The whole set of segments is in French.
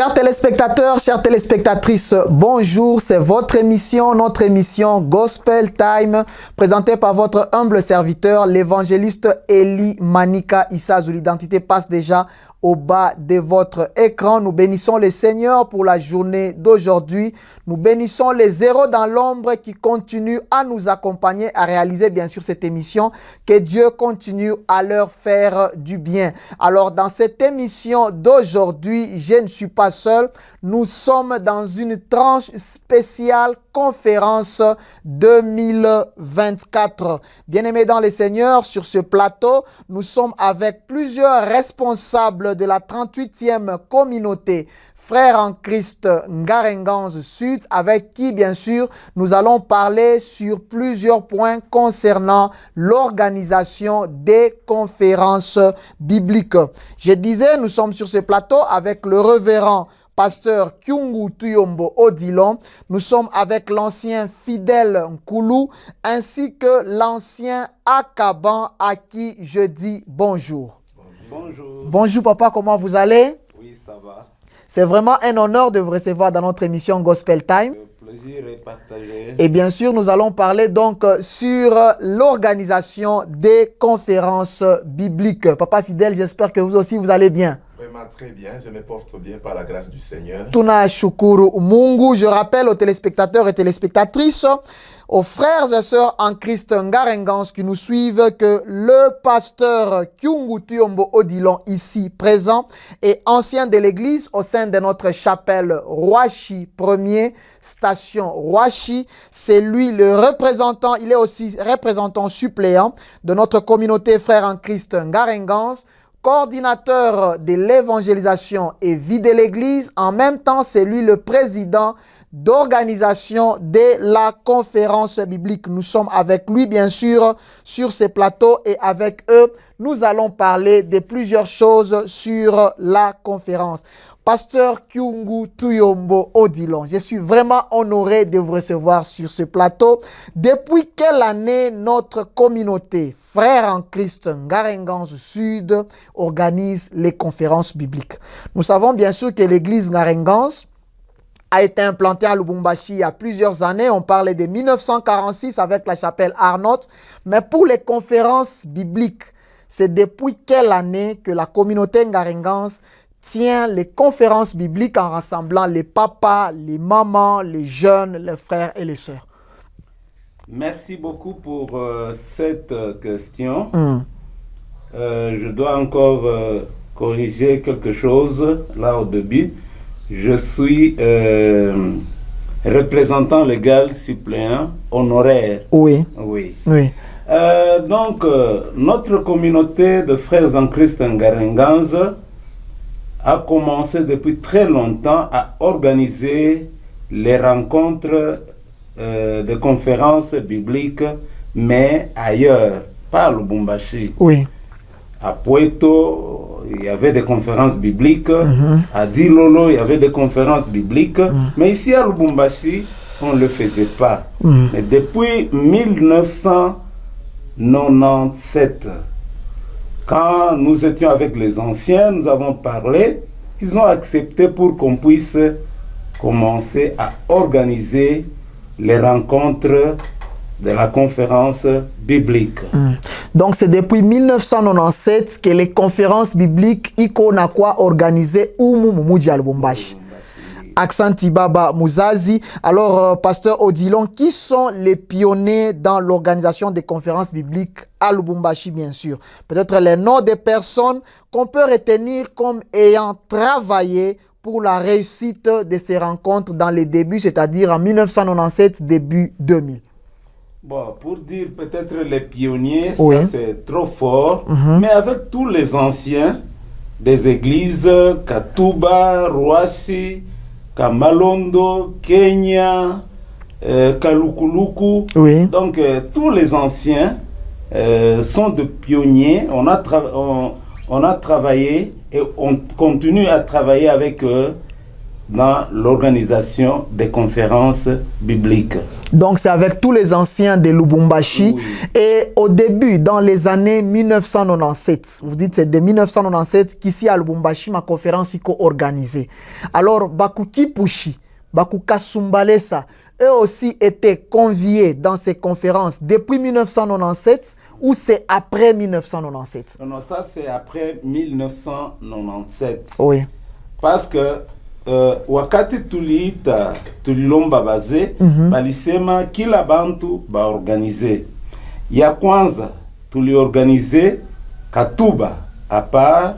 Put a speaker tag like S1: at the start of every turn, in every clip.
S1: Chers téléspectateurs, chères téléspectatrices, bonjour, c'est votre émission, notre émission Gospel Time, présentée par votre humble serviteur, l'évangéliste Eli Manika Issazou. L'identité passe déjà au bas de votre écran. Nous bénissons le Seigneur pour la journée d'aujourd'hui. Nous bénissons les héros dans l'ombre qui continuent à nous accompagner, à réaliser bien sûr cette émission. Que Dieu continue à leur faire du bien. Alors dans cette émission d'aujourd'hui, je ne suis pas seul. Nous sommes dans une tranche spéciale conférence 2024. Bien-aimés dans le Seigneur, sur ce plateau, nous sommes avec plusieurs responsables de la 38e communauté Frères en Christ Ngarenganz Sud, avec qui, bien sûr, nous allons parler sur plusieurs points concernant l'organisation des conférences bibliques. Je disais, nous sommes sur ce plateau avec le révérend Pasteur Kyungu Tuyombo Odilon. Nous sommes avec l'ancien Fidèle Nkoulou ainsi que l'ancien Akaban à qui je dis bonjour.
S2: Bonjour.
S1: Bonjour papa, comment vous allez?
S2: Oui, ça va.
S1: C'est vraiment un honneur de vous recevoir dans notre émission Gospel Time.
S2: Le plaisir est partagé.
S1: Et bien sûr, nous allons parler donc sur l'organisation des conférences bibliques. Papa Fidèle, j'espère que vous aussi vous allez bien.
S3: Vraiment très bien, je me porte bien par la grâce du Seigneur.
S1: Tuna shukuru Mungu. Je rappelle aux téléspectateurs et téléspectatrices, aux frères et sœurs en Christ Ngarenganz qui nous suivent, que le pasteur Kyungu Tuyombo Odilon, ici présent, est ancien de l'église au sein de notre chapelle Roachi 1er, station Roachi. C'est lui le représentant, il est aussi représentant suppléant de notre communauté frères en Christ Ngarenganz, coordinateur de l'évangélisation et vie de l'église. En même temps, c'est lui le président d'organisation de la conférence biblique. Nous sommes avec lui, bien sûr, sur ces plateaux, et avec eux, nous allons parler de plusieurs choses sur la conférence. Pasteur Kyungu Tuyombo Odilon, je suis vraiment honoré de vous recevoir sur ce plateau. Depuis quelle année notre communauté Frères en Christ Ngarenganz Sud organise les conférences bibliques? Nous savons bien sûr que l'église Ngarenganz a été implantée à Lubumbashi il y a plusieurs années. On parlait de 1946 avec la chapelle Arnott. Mais pour les conférences bibliques, c'est depuis quelle année que la communauté Ngarenganz tient les conférences bibliques en rassemblant les papas, les mamans, les jeunes, les frères et les sœurs?
S2: Merci beaucoup pour cette question. Je dois encore corriger quelque chose là au début. Je suis représentant légal suppléant honoraire.
S1: Oui.
S2: Oui.
S1: Oui.
S2: Donc, notre communauté de frères en Christ Ngarenganz a commencé depuis très longtemps à organiser les rencontres de conférences bibliques, mais ailleurs, pas à Lubumbashi.
S1: Oui.
S2: À Puerto, il y avait des conférences bibliques. À Dilolo, il y avait des conférences bibliques. Mais ici à Lubumbashi, on ne le faisait pas. Mais depuis 1997, quand nous étions avec les anciens, nous avons parlé, ils ont accepté pour qu'on puisse commencer à organiser les rencontres de la conférence biblique.
S1: Donc c'est depuis 1997 que les conférences bibliques iko quoi organisées umu mumuji à Lubumbashi. Aksanti Baba Muzazi. Alors, pasteur Odilon, qui sont les pionniers dans l'organisation des conférences bibliques à Lubumbashi, bien sûr? Peut-être les noms des personnes qu'on peut retenir comme ayant travaillé pour la réussite de ces rencontres dans les débuts, c'est-à-dire en 1997, début 2000.
S2: Bon, pour dire peut-être les pionniers,
S1: oui,
S2: ça c'est trop fort, mais avec tous les anciens des églises, Katuba, Roachi, Kamalondo, Kenya, Kalukuluku,
S1: oui,
S2: donc tous les anciens sont de pionniers. On a travaillé et on continue à travailler avec eux dans l'organisation des conférences bibliques.
S1: Donc c'est avec tous les anciens de Lubumbashi.
S2: Oui.
S1: Et au début, dans les années 1997, vous dites c'est de 1997 qu'ici à Lubumbashi, ma conférence est organisée. Alors, Bakuki Pushi, Bakuka Sumbalesa, eux aussi étaient conviés dans ces conférences depuis 1997 ou c'est après 1997?
S2: Non, ça c'est après 1997.
S1: Oui.
S2: Parce que wakati tulilomba baze balisema kila bantu baorganize. Ya kwanza tuliorganize Katuba à part,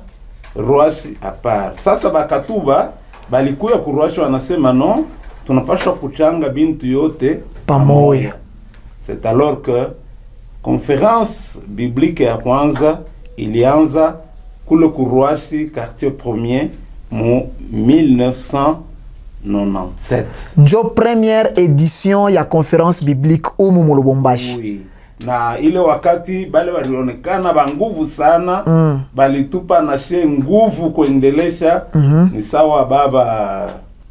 S2: Rwashi à part. Sasa Katuba balikuya ku Rwashi wanasema non, tunapaswa kuchanga bintu yote
S1: pamoja.
S2: C'est alors que conférence biblique ya kwanza ilianza kule ku Rwashi quartier premier mu 1997.
S1: Njo première édition ya conférence biblique umu mu Lubumbashi.
S2: Oui. Na ile wakati bale walionekana ba nguvu sana, balitupa na she nguvu kuendelesha. Ni sawa baba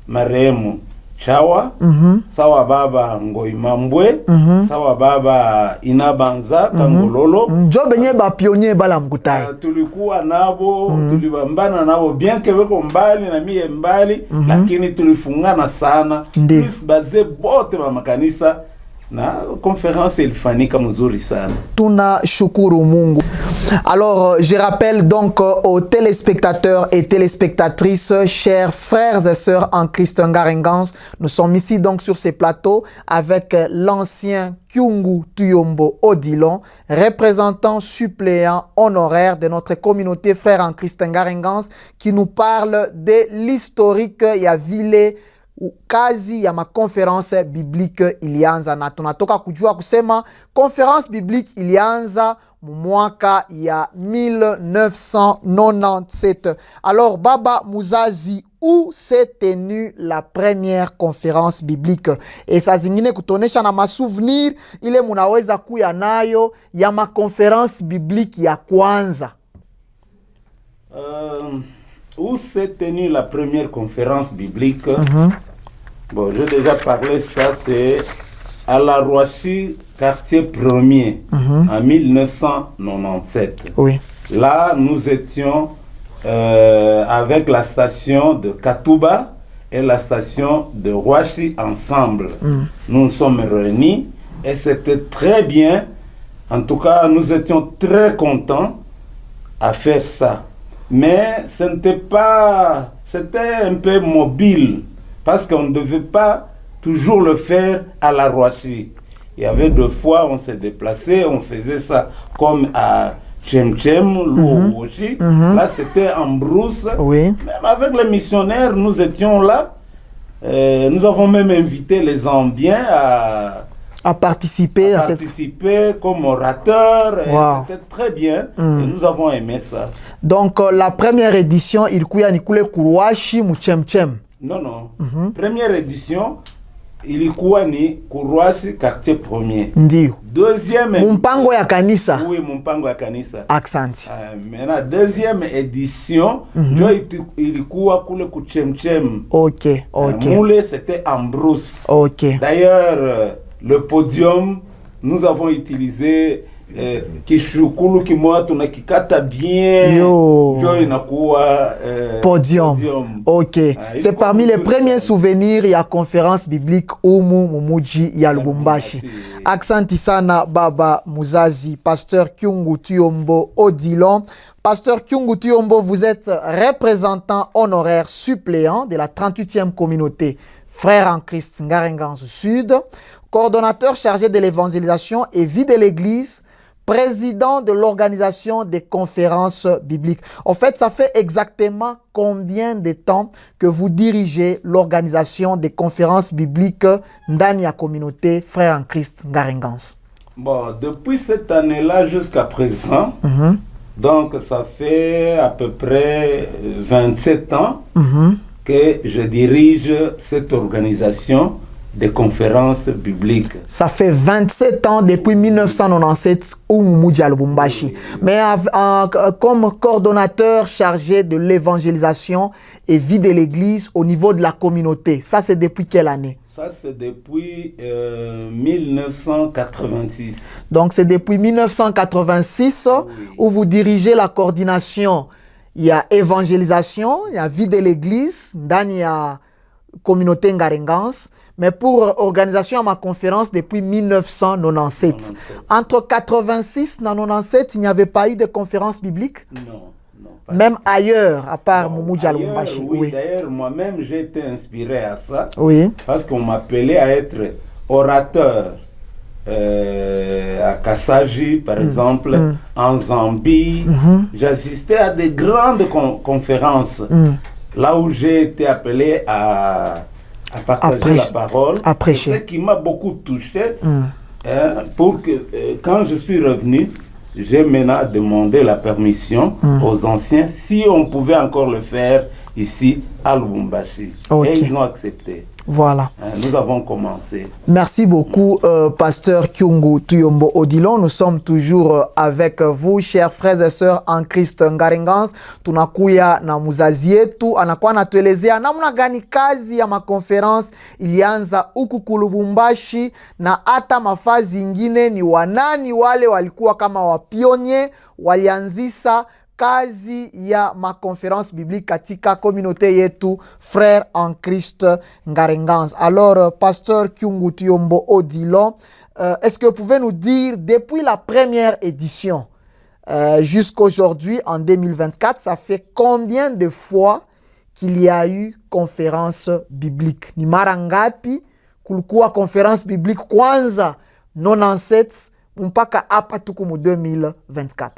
S2: marehemu Chawa, sawa baba Ngoimambwe, sawa baba Inabanza Kangololo.
S1: Njo benye ba pionnier bala mkutai.
S2: Tulikuwa nabo, tulibambana nabo bien que weko mbali na mie mbali, lakini tulifungana sana. Plus baze bote ba makanisa na conférence ilifanyika mzuri sana.
S1: Tuna shukuru Mungu. Alors, je rappelle donc aux téléspectateurs et téléspectatrices, chers frères et sœurs en Christ Ngarengans, nous sommes ici donc sur ces plateaux avec l'ancien Kyungu Tuyombo Odilon, représentant suppléant honoraire de notre communauté frères en Christ Ngarengans, qui nous parle de l'historique Yavile kazi ya makonference biblique ilianza, na tunatoka kujua kusema conférence biblique ilianza mwaka ya 1997. Alors Baba Muzazi, où s'est tenue la première conférence biblique? Et sa zingine kutonesha na masouvenir ile munaweza kuya nayo ya makonference biblique ya kwanza.
S2: Où s'est tenue la première conférence biblique? Bon, j'ai déjà parlé, ça c'est à la Rwashi, quartier premier, en 1997.
S1: Oui.
S2: Là, nous étions avec la station de Katuba et la station de Rwashi ensemble. Nous nous sommes réunis et c'était très bien. En tout cas, nous étions très contents à faire ça. Mais ce n'était pas... C'était un peu mobile. Parce qu'on ne devait pas toujours le faire à la Rwashi. Il y avait deux fois, on s'est déplacé, on faisait ça comme à Tchem, Louoshi. Là, c'était en brousse.
S1: Oui.
S2: Même avec les missionnaires, nous étions là. Nous avons même invité les Zambiens
S1: à participer à
S2: participer comme orateur.
S1: Wow.
S2: C'était très bien. Et nous avons aimé ça.
S1: Donc, la première édition, il y a Nikule Kuruashi Muchemchem.
S2: Non. Première édition, ilikuwa ni Kurwashi quartier premier.
S1: Ndio.
S2: Deuxième
S1: mumpango ya kanisa.
S2: Oui, mumpango ya kanisa.
S1: Aksanti.
S2: Maintenant deuxième édition, ilikuwa kule kuchemchem.
S1: OK.
S2: Moule c'était en brousse.
S1: OK.
S2: D'ailleurs, le podium, nous avons utilisé kishukulu kimoja tunakikata bien. Jo inakuwa
S1: podium. OK. C'est parmi les premiers souvenirs ya conférence biblique umu mumuji ya Lubumbashi. Aksanti sana Baba Muzazi, pasteur Kyungu Tuyombo Odilon. Pasteur Kyungu Tuyombo, vous êtes représentant honoraire suppléant de la 38e communauté Frères en Christ Ngarengans Sud, coordonnateur chargé de l'évangélisation et vie de l'Église, président de l'organisation des conférences bibliques. En fait, ça fait exactement combien de temps que vous dirigez l'organisation des conférences bibliques dans la communauté Frères en Christ Ngarengans?
S2: Bon, depuis cette année-là jusqu'à présent, donc ça fait à peu près 27 ans que je dirige cette organisation des conférences bibliques.
S1: Ça fait 27 ans depuis 1997 où Mumuji à Lubumbashi. Oui. Mais comme coordonnateur chargé de l'évangélisation et vie de l'église au niveau de la communauté. Ça, c'est depuis quelle année?
S2: Ça, c'est depuis 1986.
S1: Donc, c'est depuis 1986 oui. Où vous dirigez la coordination. Il y a évangélisation, il y a vie de l'église, il y a communauté Ngarengans. Mais pour organisation à ma conférence depuis 1997. Entre 86 et 97, il n'y avait pas eu de conférence biblique?
S2: Non.
S1: Même ailleurs, à part Mumuji à Lubumbashi.
S2: Oui, d'ailleurs, moi-même, j'ai été inspiré à ça.
S1: Oui.
S2: Parce qu'on m'appelait à être orateur à Kassaji, par exemple, en Zambie. J'assistais à des grandes conférences. Là où j'ai été appelé à partager la parole.
S1: À prêcher.
S2: Ce qui m'a beaucoup touché, pour que quand je suis revenu, j'ai maintenant demandé la permission aux anciens si on pouvait encore le faire ici à Lubumbashi. Okay. Et ils ont accepté.
S1: Voilà.
S2: Nous avons commencé.
S1: Merci beaucoup, Pasteur Kyungu Tuyombo Odilon. Nous sommes toujours avec vous, chers frères et sœurs en Christ Ngarengans. Tunakuya na muzazi yetu anakuwa anatuelezea namna gani kazi ya makonference ilianza huku Lubumbashi na hata mafazi ingine. Ni wanani wale walikuwa kama wapionye walianzisha kazi ya maconférence biblique katika communauté yetu frères en Christ Ngarengans. Alors, Pasteur Kyungu Tuyombo Odilon, est-ce que vous pouvez nous dire, depuis la première édition jusqu'aujourd'hui, en 2024, ça fait combien de fois qu'il y a eu conférence biblique? Ni mara ngapi kulikuwa conférence biblique kwanza 97 mpaka hapa tuko mu 2024?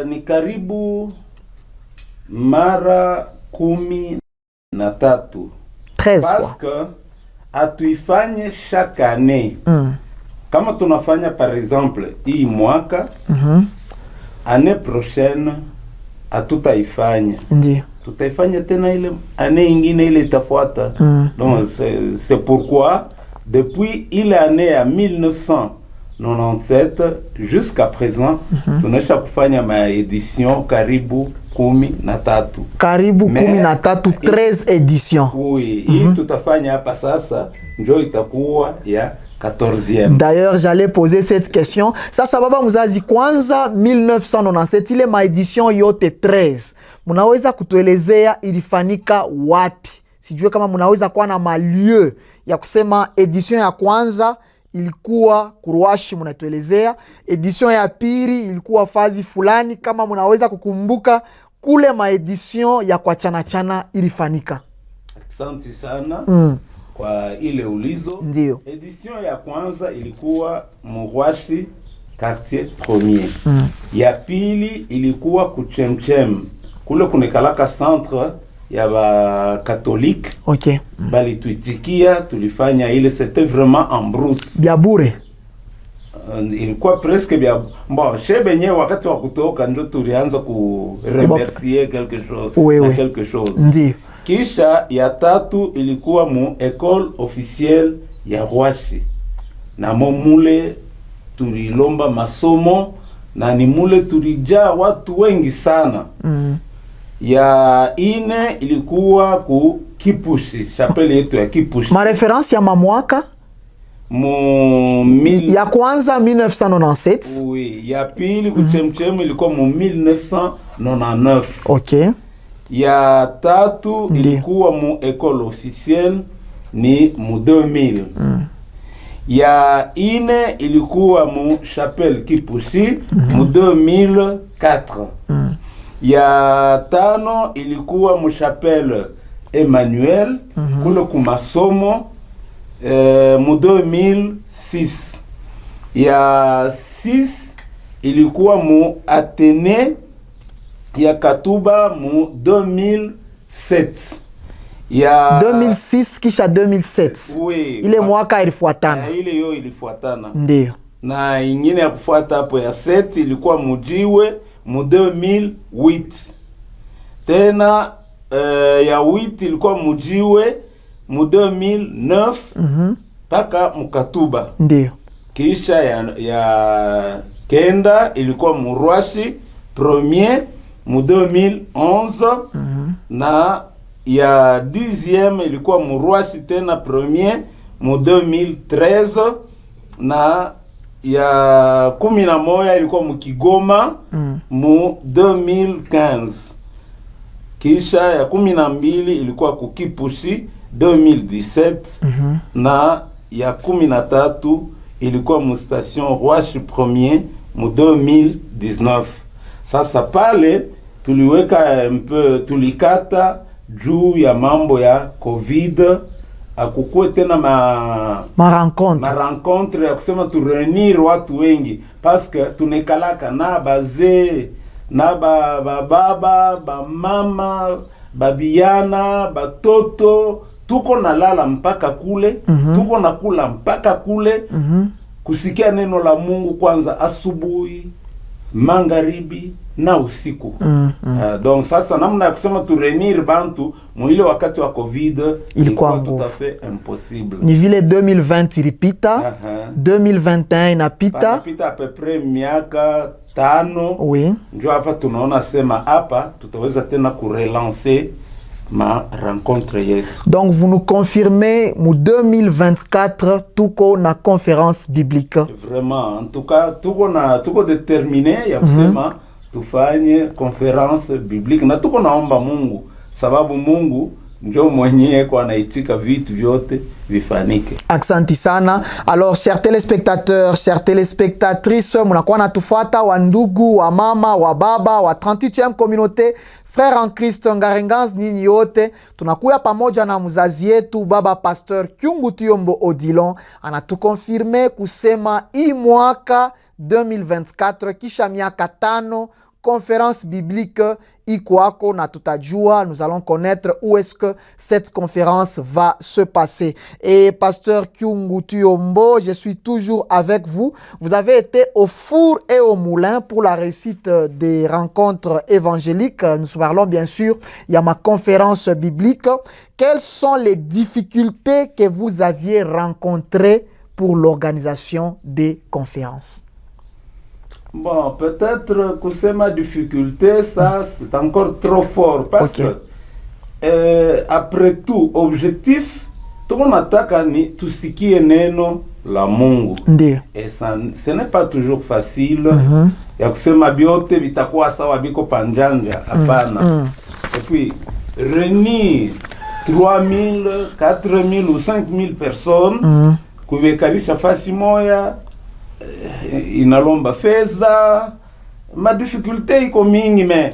S2: Ni karibu mara 13.
S1: 13 fois.
S2: Parce que hatuifanye chaque année. Kama tunafanya par exemple hii mwaka, année prochaine hatutaifanya.
S1: Ndiyo.
S2: Tutaifanya tena ile année ingine ile itafuata. Donc c'est pourquoi depuis ile année ya 1997 jusqu'à présent tunaisha kufanya maedition karibu 13.
S1: Karibu 13, 13 éditions.
S2: Oui, hii tutafanya hapa sasa ndio itakuwa ya 14e.
S1: D'ailleurs, j'allais poser cette question. Sasa baba mzazi, kwanza 1997 ile maedition yote 13. Munaweza kutuelezea ilifanyika wapi? Sijue kama munaweza kuwa na malieu ya kusema edition ya kwanza ilikuwa Kuruashi, munatuelezea. Edition ya pili ilikuwa fazi fulani, kama munaweza kukumbuka kule maedition ya kwa chana ilifanyika.
S2: Asante sana kwa ile ulizo.
S1: Ndiyo.
S2: Edition ya kwanza ilikuwa Muruashi quartier premier. Ya pili ilikuwa Kuchemchem. Kule kunekalaka centre ya ba catholique.
S1: OK.
S2: Bali tuitikia tulifanya ile, c'était vraiment en brousse.
S1: Biabure.
S2: Ilikuwa presque bia bon shebenye wakati wa kutoka ndio tulianza ku remercier quelque chose.
S1: Oui.
S2: Quelque chose.
S1: Ndiyo.
S2: Kisha ya tatu ilikuwa mu école officielle ya Ruashi. Na mule tulilomba masomo na ni mule tulijaa watu wengi sana. Ya ine ilikuwa ku Kipushi, chapelle yetu ya Kipushi.
S1: Ma référence ya mamwaka? Ya kwanza 1997.
S2: Oui, ya pili Kuchemchem ilikuwa mu 1999.
S1: OK.
S2: Ya tatu ilikuwa mu école officielle ni mu 2000. Ya ine ilikuwa mu chapelle Kipushi mu 2004. Ya tano ilikuwa mu chapelle Emmanuel kule kumasomo mu 2006. Ya 6 ilikuwa mu Atene ya Katuba mu 2007. Ya
S1: 2006 kisha 2007.
S2: Oui.
S1: Ile mwaka ilifuatana.
S2: Ile yo ilifuatana.
S1: Ndiyo.
S2: Na ingine ya kufuata hapo ya 7 ilikuwa Mujiwe mu 2008. Tena ya 8 ilikuwa Mujiwe mu 2009 mpaka mukatuba.
S1: Ndio.
S2: Kisha ya kenda ilikuwa Murwashi premier mu 2011 na ya 10e ilikuwa Murwashi tena premier mu 2013 na ya 11 ilikuwa Mukigoma mu 2015. Kisha ya 12 ilikuwa Kukipushi 2017 na ya 13 ilikuwa mu station Rwashi premier mu 2019. Sasa pale tuliweka tulikata juu ya mambo ya COVID, akukue tena ma rencontre ya kusema tu reunir watu wengi parce que tunekalaka na bazee na baba mama babiana batoto, tuko na lala mpaka kule, tuko na kula mpaka kule, kusikia neno la Mungu kwanza asubuhi, magharibi na usiku. Donc sasa namna ya kusema tu reunir bantu mwile wakati wa COVID ilikuwa tout à fait impossible.
S1: Ni vile 2020 ilipita, 2021 inapita.
S2: Inapita à peu près miaka 5.
S1: Oui.
S2: Ndio hapa tunaona sema hapa tutaweza tena kurelancer ma rencontre yetu.
S1: Donc vous nous confirmez mu 2024 tuko na conférence biblique.
S2: Vraiment, en tout cas tuko determiné ya kusema tufanye conférence biblique na tuko naomba Mungu sababu Mungu ndio mwenyewe kwa anaitika vitu vyote vifanike.
S1: Aksanti sana. Alors chers téléspectateurs, chères téléspectatrices, munakuwa natufuata wa ndugu, wa mama, wa baba, wa 38e communauté, frères en Christ Ngarengans, nyinyi yote tunakuya pamoja na mzazi yetu baba Pasteur Kyungu Tuyombo Odilon anatukonfirme kusema hii mwaka 2024 kisha miaka 5 conférence biblique iko na tutajua, nous allons connaître où est-ce que cette conférence va se passer. Et Pasteur Kyungu Tuyombo, je suis toujours avec vous. Vous avez été au four et au moulin pour la réussite des rencontres évangéliques. Nous parlons bien sûr, il y a ma conférence biblique. Quelles sont les difficultés que vous aviez rencontrées pour l'organisation des conférences?
S2: Bon, peut-être kusema difficulté, ça c'est encore trop fort parce que après tout, objectif, tunataka ni tusikie neno la Mungu. Et ça, ce n'est pas toujours facile. Ya kusema biote bitakuwa sawa biko panjanja, hapana. Et puis, réunir 3000, 4000 ou 5000 personnes, kuvekarisha fasi moya, inalomba fedha, ma difficulté iko mingi, mais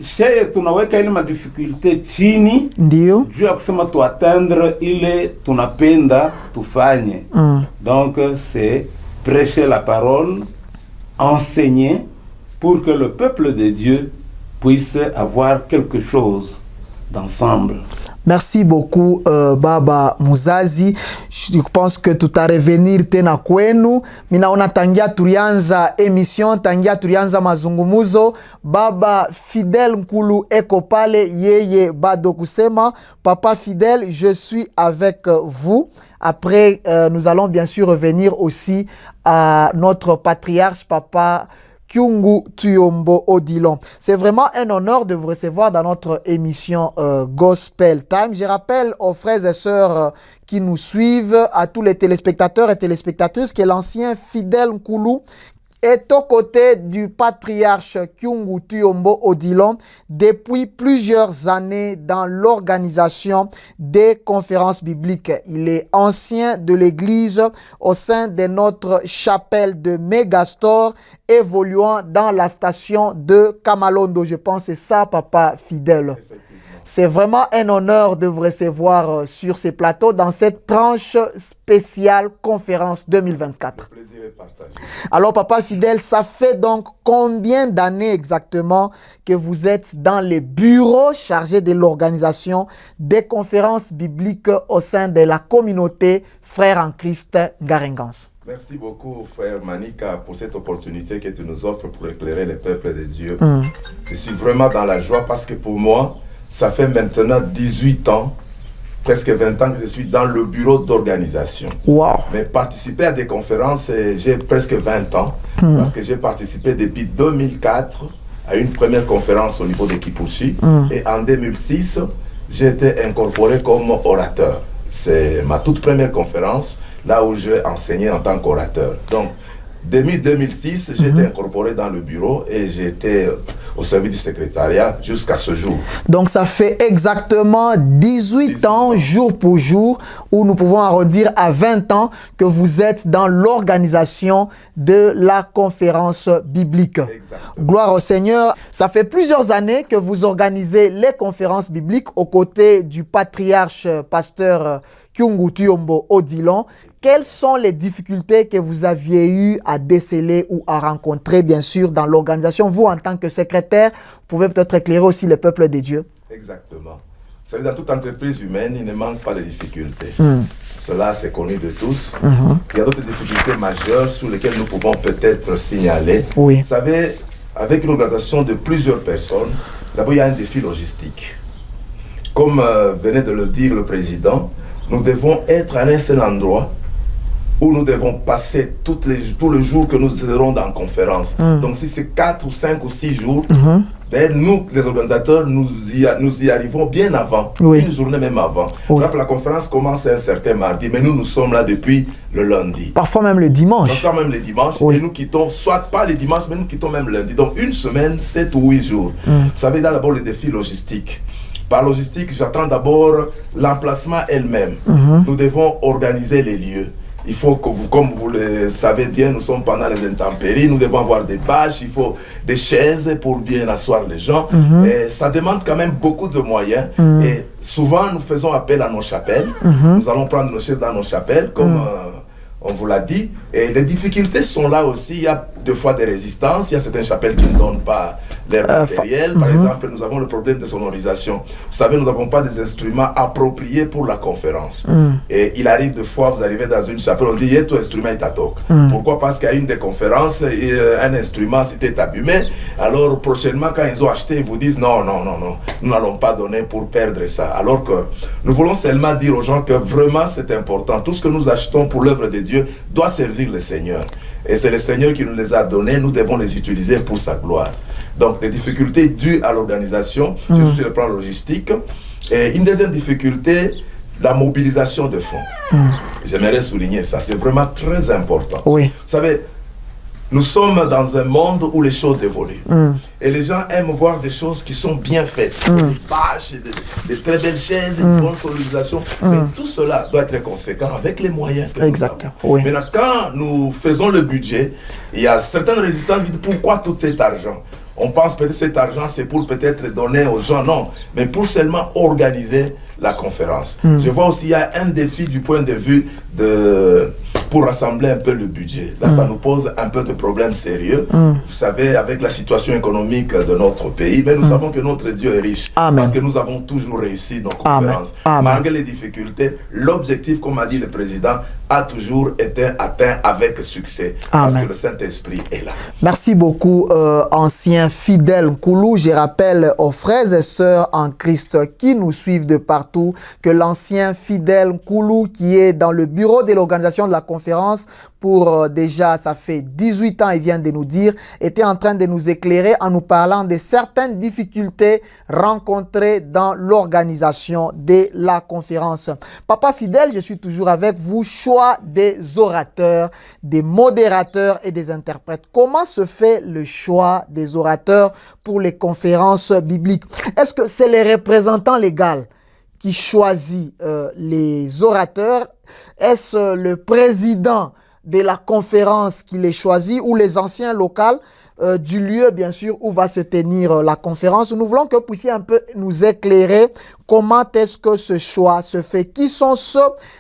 S2: sheye tunaweka ile ma difficulté chini, ndio juu ya kusema tu atteindre ile tunapenda tufanye. Donc c'est prêcher la parole, enseigner pour que le peuple de Dieu puisse avoir quelque chose d'ensemble.
S1: Merci beaucoup Baba Muzazi. Je pense que tout à revenir tena kwenu. Minaona tangia tulianza émission, tangia tulianza mazungumuzo, Baba Fidel Nkulu eko pale, yeye bado kusema. Papa Fidel, je suis avec vous. Après, nous allons bien sûr revenir aussi à notre patriarche, Papa Kyungu Tuyombo Odilon. C'est vraiment un honneur de vous recevoir dans notre émission Gospel Time. Je rappelle aux frères et sœurs qui nous suivent, à tous les téléspectateurs et téléspectatrices, que l'ancien Fidel Nkulu est aux côtés du patriarche Kyungu Tuyombo Odilon depuis plusieurs années dans l'organisation des conférences bibliques. Il est ancien de l'église au sein de notre chapelle de Megastore, évoluant dans la station de Kamalondo. Je pense que c'est ça, Papa Fidèle. C'est vraiment un honneur de vous recevoir sur ces plateaux dans cette tranche spéciale conférence 2024.
S3: Le plaisir est partagé.
S1: Alors, Papa Fidèle, ça fait donc combien d'années exactement que vous êtes dans les bureaux chargés de l'organisation des conférences bibliques au sein de la communauté Frères en Christ Ngarengans?
S3: Merci beaucoup, frère Manika, pour cette opportunité que tu nous offres pour éclairer le peuple de Dieu. Je suis vraiment dans la joie parce que pour moi, ça fait maintenant 18 ans presque 20 ans que je suis dans le bureau d'organisation.
S1: Wow.
S3: Mais participer à des conférences, j'ai presque 20 ans, parce que j'ai participé depuis 2004 à une première conférence au niveau de Kipushi, et en 2006, j'ai été incorporé comme orateur. C'est ma toute première conférence, là où j'ai enseigné en tant qu'orateur. Donc, début 2006, j'ai été incorporé dans le bureau et j'ai été au service du secrétariat jusqu'à ce jour.
S1: Donc ça fait exactement 18 ans, jour pour jour, où nous pouvons arrondir à 20 ans que vous êtes dans l'organisation de la conférence biblique.
S3: Exactement.
S1: Gloire au Seigneur. Ça fait plusieurs années que vous organisez les conférences bibliques aux côtés du patriarche pasteur Kyungu Tuyombo Odilon. Quelles sont les difficultés que vous aviez eu à déceler ou à rencontrer, bien sûr, dans l'organisation? Vous, en tant que secrétaire, vous pouvez peut-être éclairer aussi le peuple de Dieu.
S3: Exactement. Vous savez, dans toute entreprise humaine, il ne manque pas de difficultés. Cela, c'est connu de tous. Il y a d'autres difficultés majeures sur lesquelles nous pouvons peut-être signaler.
S1: Oui.
S3: Vous savez, avec une organisation de plusieurs personnes, d'abord, il y a un défi logistique. Comme venait de le dire le président, nous devons être à un seul endroit où nous devons passer tout le jour que nous serons dans la conférence. Donc si c'est 4 ou 5 ou 6 jours, nous, les organisateurs, nous y arrivons bien avant, une journée même avant. Par exemple, la conférence commence un certain mardi, mais nous sommes là depuis le lundi.
S1: Parfois même le dimanche.
S3: Parfois même le dimanche, et nous quittons, soit pas le dimanche, mais nous quittons même lundi. Donc une semaine, 7 ou 8 jours. Vous savez, là d'abord le défi logistique. Par logistique, j'attends d'abord l'emplacement elle-même. Nous devons organiser les lieux. Il faut que vous, comme vous le savez bien, nous sommes pendant les intempéries, nous devons avoir des bâches, il faut des chaises pour bien asseoir les gens. Et ça demande quand même beaucoup de moyens. Et souvent, nous faisons appel à nos chapelles. Nous allons prendre nos chaises dans nos chapelles, comme on vous l'a dit. Et les difficultés sont là aussi. Il y a deux fois des résistances. Il y a certaines chapelles qui ne donnent pas leur matériel. Par exemple, nous avons le problème de sonorisation. Vous savez, nous n'avons pas des instruments appropriés pour la conférence. Et il arrive de fois, vous arrivez dans une chapelle, on dit, « ton instrument est à toc ». Pourquoi? Parce qu'à une des conférences, un instrument s'était abîmé. Alors, prochainement, quand ils ont acheté, ils vous disent, non, nous n'allons pas donner pour perdre ça. Alors que nous voulons seulement dire aux gens que vraiment c'est important. Tout ce que nous achetons pour l'œuvre de Dieu doit servir le Seigneur. Et c'est le Seigneur qui nous les a donnés, nous devons les utiliser pour sa gloire. Donc, des difficultés dues à l'organisation, surtout sur le plan logistique. Et une deuxième difficulté, la mobilisation de fonds. J'aimerais souligner ça, c'est vraiment très important.
S1: Oui.
S3: Vous savez, nous sommes dans un monde où les choses évoluent. Et les gens aiment voir des choses qui sont bien faites. Des bâches, des très belles chaises, une bonne sonorisation. Mais tout cela doit être conséquent avec les moyens.
S1: Exact. Oui.
S3: Maintenant, quand nous faisons le budget, il y a certaines résistances qui disent pourquoi tout cet argent? On pense peut-être que cet argent, c'est pour peut-être donner aux gens. Non, mais pour seulement organiser la conférence. Je vois aussi, il y a un défi du point de vue pour rassembler un peu le budget. Là, ça nous pose un peu de problèmes sérieux. Vous savez, avec la situation économique de notre pays, mais nous savons que notre Dieu est riche. Parce que nous avons toujours réussi nos conférences. Malgré les difficultés, l'objectif, comme a dit le président, a toujours été atteint avec succès. Parce que le Saint-Esprit est là.
S1: Merci beaucoup, ancien fidèle Nkoulou. Je rappelle aux frères et sœurs en Christ qui nous suivent de partout que l'ancien fidèle Nkoulou, qui est dans le bureau de l'organisation de la conférence pour déjà, ça fait 18 ans, il vient de nous dire, était en train de nous éclairer en nous parlant de certaines difficultés rencontrées dans l'organisation de la conférence. Papa fidèle, je suis toujours avec vous. Choix des orateurs, des modérateurs et des interprètes. Comment se fait le choix des orateurs pour les conférences bibliques? Est-ce que c'est les représentants légaux qui choisit les orateurs? Est-ce le président de la conférence qui les choisit ou les anciens locaux du lieu, bien sûr, où va se tenir la conférence? Nous voulons que vous puissiez un peu nous éclairer comment est-ce que ce choix se fait. Qui sont ceux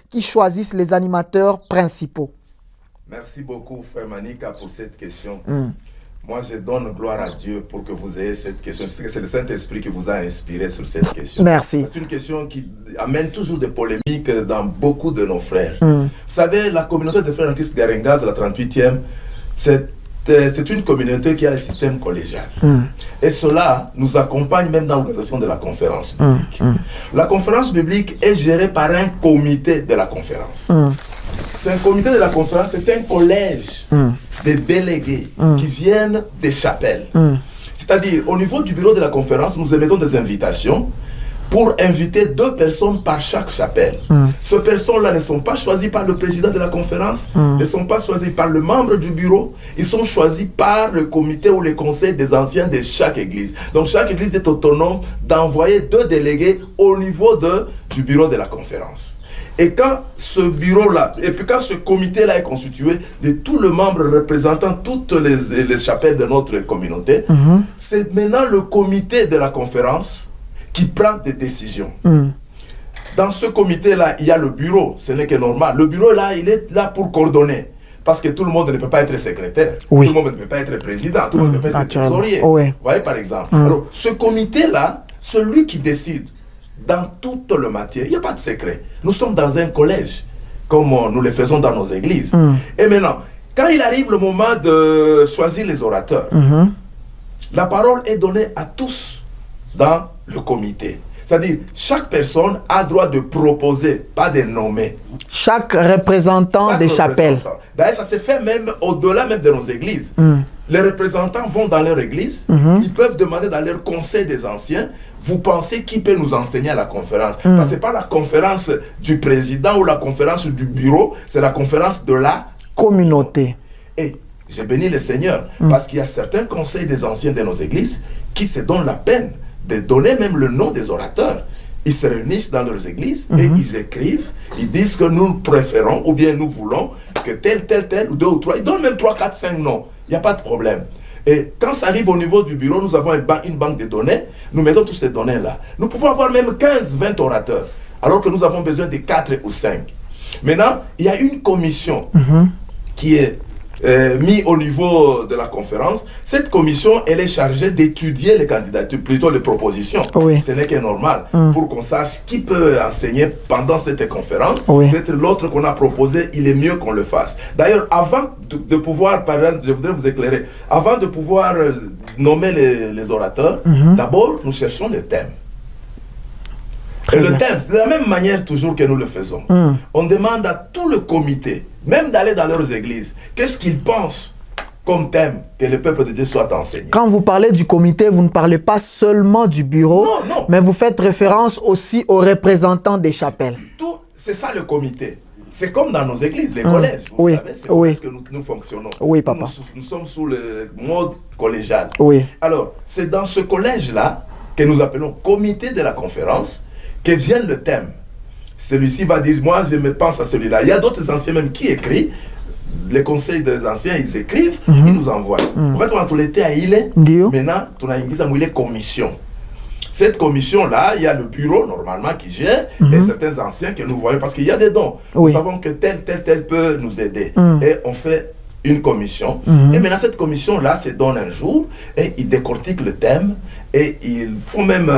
S1: qui choisissent les animateurs principaux?
S3: Merci beaucoup, frère Manika, pour cette question. Moi, je donne gloire à Dieu pour que vous ayez cette question. C'est le Saint-Esprit qui vous a inspiré sur cette question.
S1: Merci.
S3: C'est une question qui amène toujours des polémiques dans beaucoup de nos frères. Vous savez, la communauté de frères en Christ Garengaz, la 38e, c'est c'est une communauté qui a un système collégial. Et cela nous accompagne même dans l'organisation de la conférence biblique. La conférence biblique est gérée par un comité de la conférence. C'est un comité de la conférence, c'est un collège de délégués qui viennent des chapelles. C'est-à-dire, au niveau du bureau de la conférence, nous émettons des invitations pour inviter 2 personnes par chaque chapelle. Ces personnes-là ne sont pas choisies par le président de la conférence, ne sont pas choisies par le membre du bureau, ils sont choisis par le comité ou le conseil des anciens de chaque église. Donc chaque église est autonome d'envoyer 2 délégués au niveau du bureau de la conférence. Et quand ce bureau-là, et puis quand ce comité-là est constitué de tous les membres représentant toutes les chapelles de notre communauté, c'est maintenant le comité de la conférence qui prend des décisions. Dans ce comité-là, il y a le bureau, ce n'est que normal. Le bureau-là, il est là pour coordonner. Parce que tout le monde ne peut pas être secrétaire, tout le monde ne peut pas être président, tout le monde ne peut pas être trésorier. Vous voyez, par exemple. Alors, ce comité-là, celui qui décide dans toute la matière, il n'y a pas de secret. Nous sommes dans un collège, comme nous le faisons dans nos églises. Et maintenant, quand il arrive le moment de choisir les orateurs, la parole est donnée à tous dans le comité. C'est-à-dire, chaque personne a droit de proposer, pas de nommer.
S1: Chaque représentant des chapelles.
S3: D'ailleurs, ça se fait même au-delà même de nos églises. Les représentants vont dans leur église, ils peuvent demander dans leur conseil des anciens, vous pensez qui peut nous enseigner à la conférence? Parce que ce n'est pas la conférence du président ou la conférence du bureau, c'est la conférence de la
S1: communauté.
S3: Et j'ai béni le Seigneur, parce qu'il y a certains conseils des anciens de nos églises qui se donnent la peine de donner même le nom des orateurs. Ils se réunissent dans leurs églises et ils écrivent, ils disent que nous préférons ou bien nous voulons que tel, ou 2 ou 3, ils donnent même 3, 4, 5 noms. Il n'y a pas de problème. Et quand ça arrive au niveau du bureau, nous avons une banque de données, nous mettons toutes ces données-là. Nous pouvons avoir même 15, 20 orateurs, alors que nous avons besoin de 4 ou 5. Maintenant, il y a une commission qui est mise au niveau de la conférence. Cette commission, elle est chargée d'étudier les candidatures, plutôt les propositions. Ce n'est que normal, pour qu'on sache qui peut enseigner pendant cette conférence. Peut-être l'autre qu'on a proposé, il est mieux qu'on le fasse. D'ailleurs, avant de pouvoir, par exemple, je voudrais vous éclairer, avant de pouvoir nommer les orateurs, d'abord, nous cherchons le thème. Et le thème, c'est de la même manière toujours que nous le faisons. On demande à tout le comité, même d'aller dans leurs églises, qu'est-ce qu'ils pensent comme thème que le peuple de Dieu soit enseigné.
S1: Quand vous parlez du comité, vous ne parlez pas seulement du bureau, mais vous faites référence aussi aux représentants des chapelles.
S3: C'est ça le comité. C'est comme dans nos églises, les collèges. Vous savez, c'est comme est-ce que nous fonctionnons.
S1: Oui, papa.
S3: Nous sommes sous le mode collégial. Alors, c'est dans ce collège-là que nous appelons comité de la conférence que vient le thème. Celui-ci va dire, moi je me pense à celui-là. Il y a d'autres anciens même qui écrivent. Les conseils des anciens, ils écrivent, ils nous envoient. En fait, on a tout l'été à Ile. Maintenant, on a une commission. Cette commission-là, il y a le bureau normalement qui gère et certains anciens que nous voyons parce qu'il y a des dons. Nous savons que tel peut nous aider. Et on fait une commission. Et maintenant, cette commission-là se donne un jour et ils décortiquent le thème. Et ils font même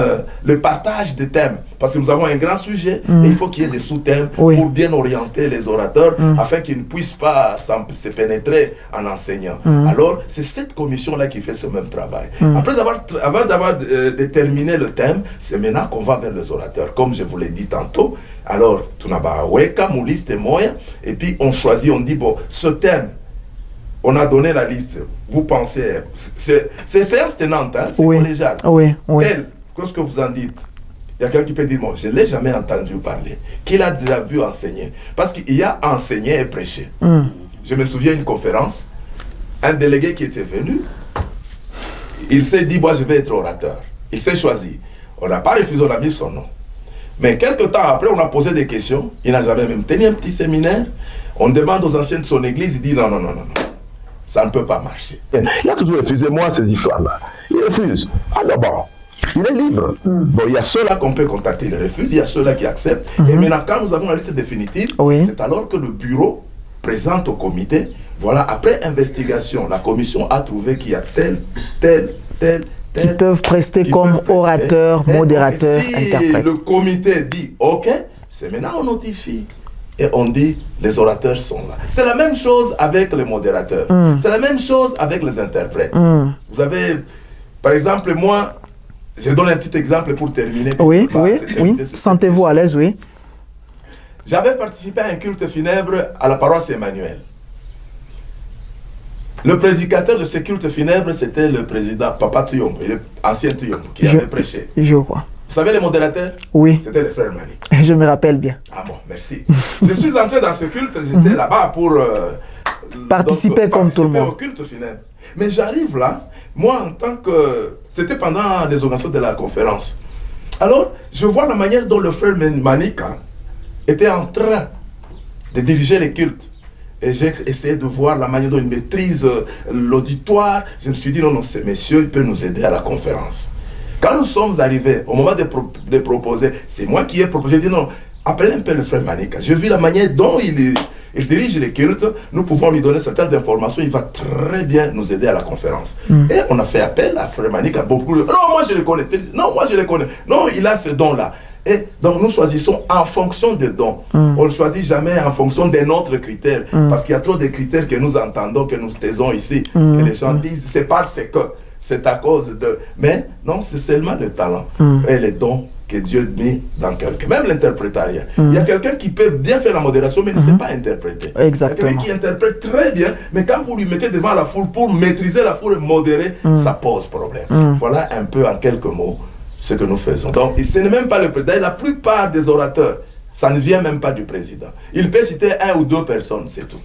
S3: le partage des thèmes. Parce que nous avons un grand sujet et il faut qu'il y ait des sous-thèmes pour bien orienter les orateurs afin qu'ils ne puissent pas se pénétrer en enseignant. Alors, c'est cette commission-là qui fait ce même travail. Avant d'avoir déterminé le thème, c'est maintenant qu'on va vers les orateurs. Comme je vous l'ai dit tantôt, alors, tu n'as pas liste et puis on choisit, on dit, bon, ce thème, on a donné la liste. Vous pensez, c'est séance tenante, hein, c'est collégial. Qu'est-ce que vous en dites? Il y a quelqu'un qui peut dire, bon, je ne l'ai jamais entendu parler. Qui l'a déjà vu enseigner? Parce qu'il y a enseigné et prêché. Je me souviens d'une conférence, un délégué qui était venu, il s'est dit, moi je vais être orateur. Il s'est choisi. On n'a pas refusé, on a mis son nom. Mais quelques temps après, on a posé des questions. Il n'a jamais même tenu un petit séminaire. On demande aux anciens de son église, il dit, non. Ça ne peut pas marcher.
S4: Il a toujours refusé, moi, ces histoires-là. Il refuse. Ah d'abord, il est libre.
S3: Bon, il y a ceux-là qu'on peut contacter, ils refusent, il y a ceux-là qui acceptent. Et maintenant, quand nous avons la liste définitive, c'est alors que le bureau présente au comité, voilà, après investigation, la commission a trouvé qu'il y a tel.
S1: Qui peuvent prester comme orateur, modérateur, interprète.
S3: Le comité dit, ok, c'est maintenant on notifie et on dit les orateurs sont là. C'est la même chose avec les modérateurs. C'est la même chose avec les interprètes. Vous avez, par exemple, moi, je donne un petit exemple pour terminer.
S1: Oui. Sentez-vous à l'aise, oui.
S3: J'avais participé à un culte funèbre à la paroisse Emmanuel. Le prédicateur de ce culte funèbre, c'était le président Papa Tuyombo, l'ancien Tuyombo, qui avait prêché.
S1: Je crois.
S3: Vous savez les modérateurs?
S1: Oui.
S3: C'était les frères Mani.
S1: Je me rappelle bien.
S3: Ah bon, merci. Je suis entré dans ce culte, j'étais là-bas pour
S1: participer comme tout le monde.
S3: Au culte funèbre. Mais j'arrive là, moi en tant que... C'était pendant les organisations de la conférence. Alors, je vois la manière dont le frère Manika était en train de diriger les cultes. Et j'ai essayé de voir la manière dont il maîtrise l'auditoire. Je me suis dit, non, ce monsieur, il peut nous aider à la conférence. Quand nous sommes arrivés, au moment de proposer, c'est moi qui ai proposé, j'ai dit non, appelez un peu le frère Manika. J'ai vu la manière dont il dirige les cultes, nous pouvons lui donner certaines informations, il va très bien nous aider à la conférence. Et on a fait appel à frère Manika, beaucoup de... Non, moi je le connais. Non, moi je le connais. Non, il a ce don-là. Et donc nous choisissons en fonction des dons. On ne choisit jamais en fonction d'un autre critère. Parce qu'il y a trop de critères que nous entendons, que nous taisons ici. Et les gens disent, c'est parce que, c'est à cause de... Mais non, c'est seulement le talent et les dons que Dieu met dans quelqu'un. Même l'interprétariat. Il y a quelqu'un qui peut bien faire la modération, mais il ne sait pas interpréter.
S1: Exactement.
S3: Il y a quelqu'un qui interprète très bien, mais quand vous lui mettez devant la foule pour maîtriser la foule et modérer, ça pose problème. Voilà un peu en quelques mots ce que nous faisons. Donc, ce n'est même pas le président. La plupart des orateurs, ça ne vient même pas du président. Il peut citer 1 ou 2 personnes, c'est tout.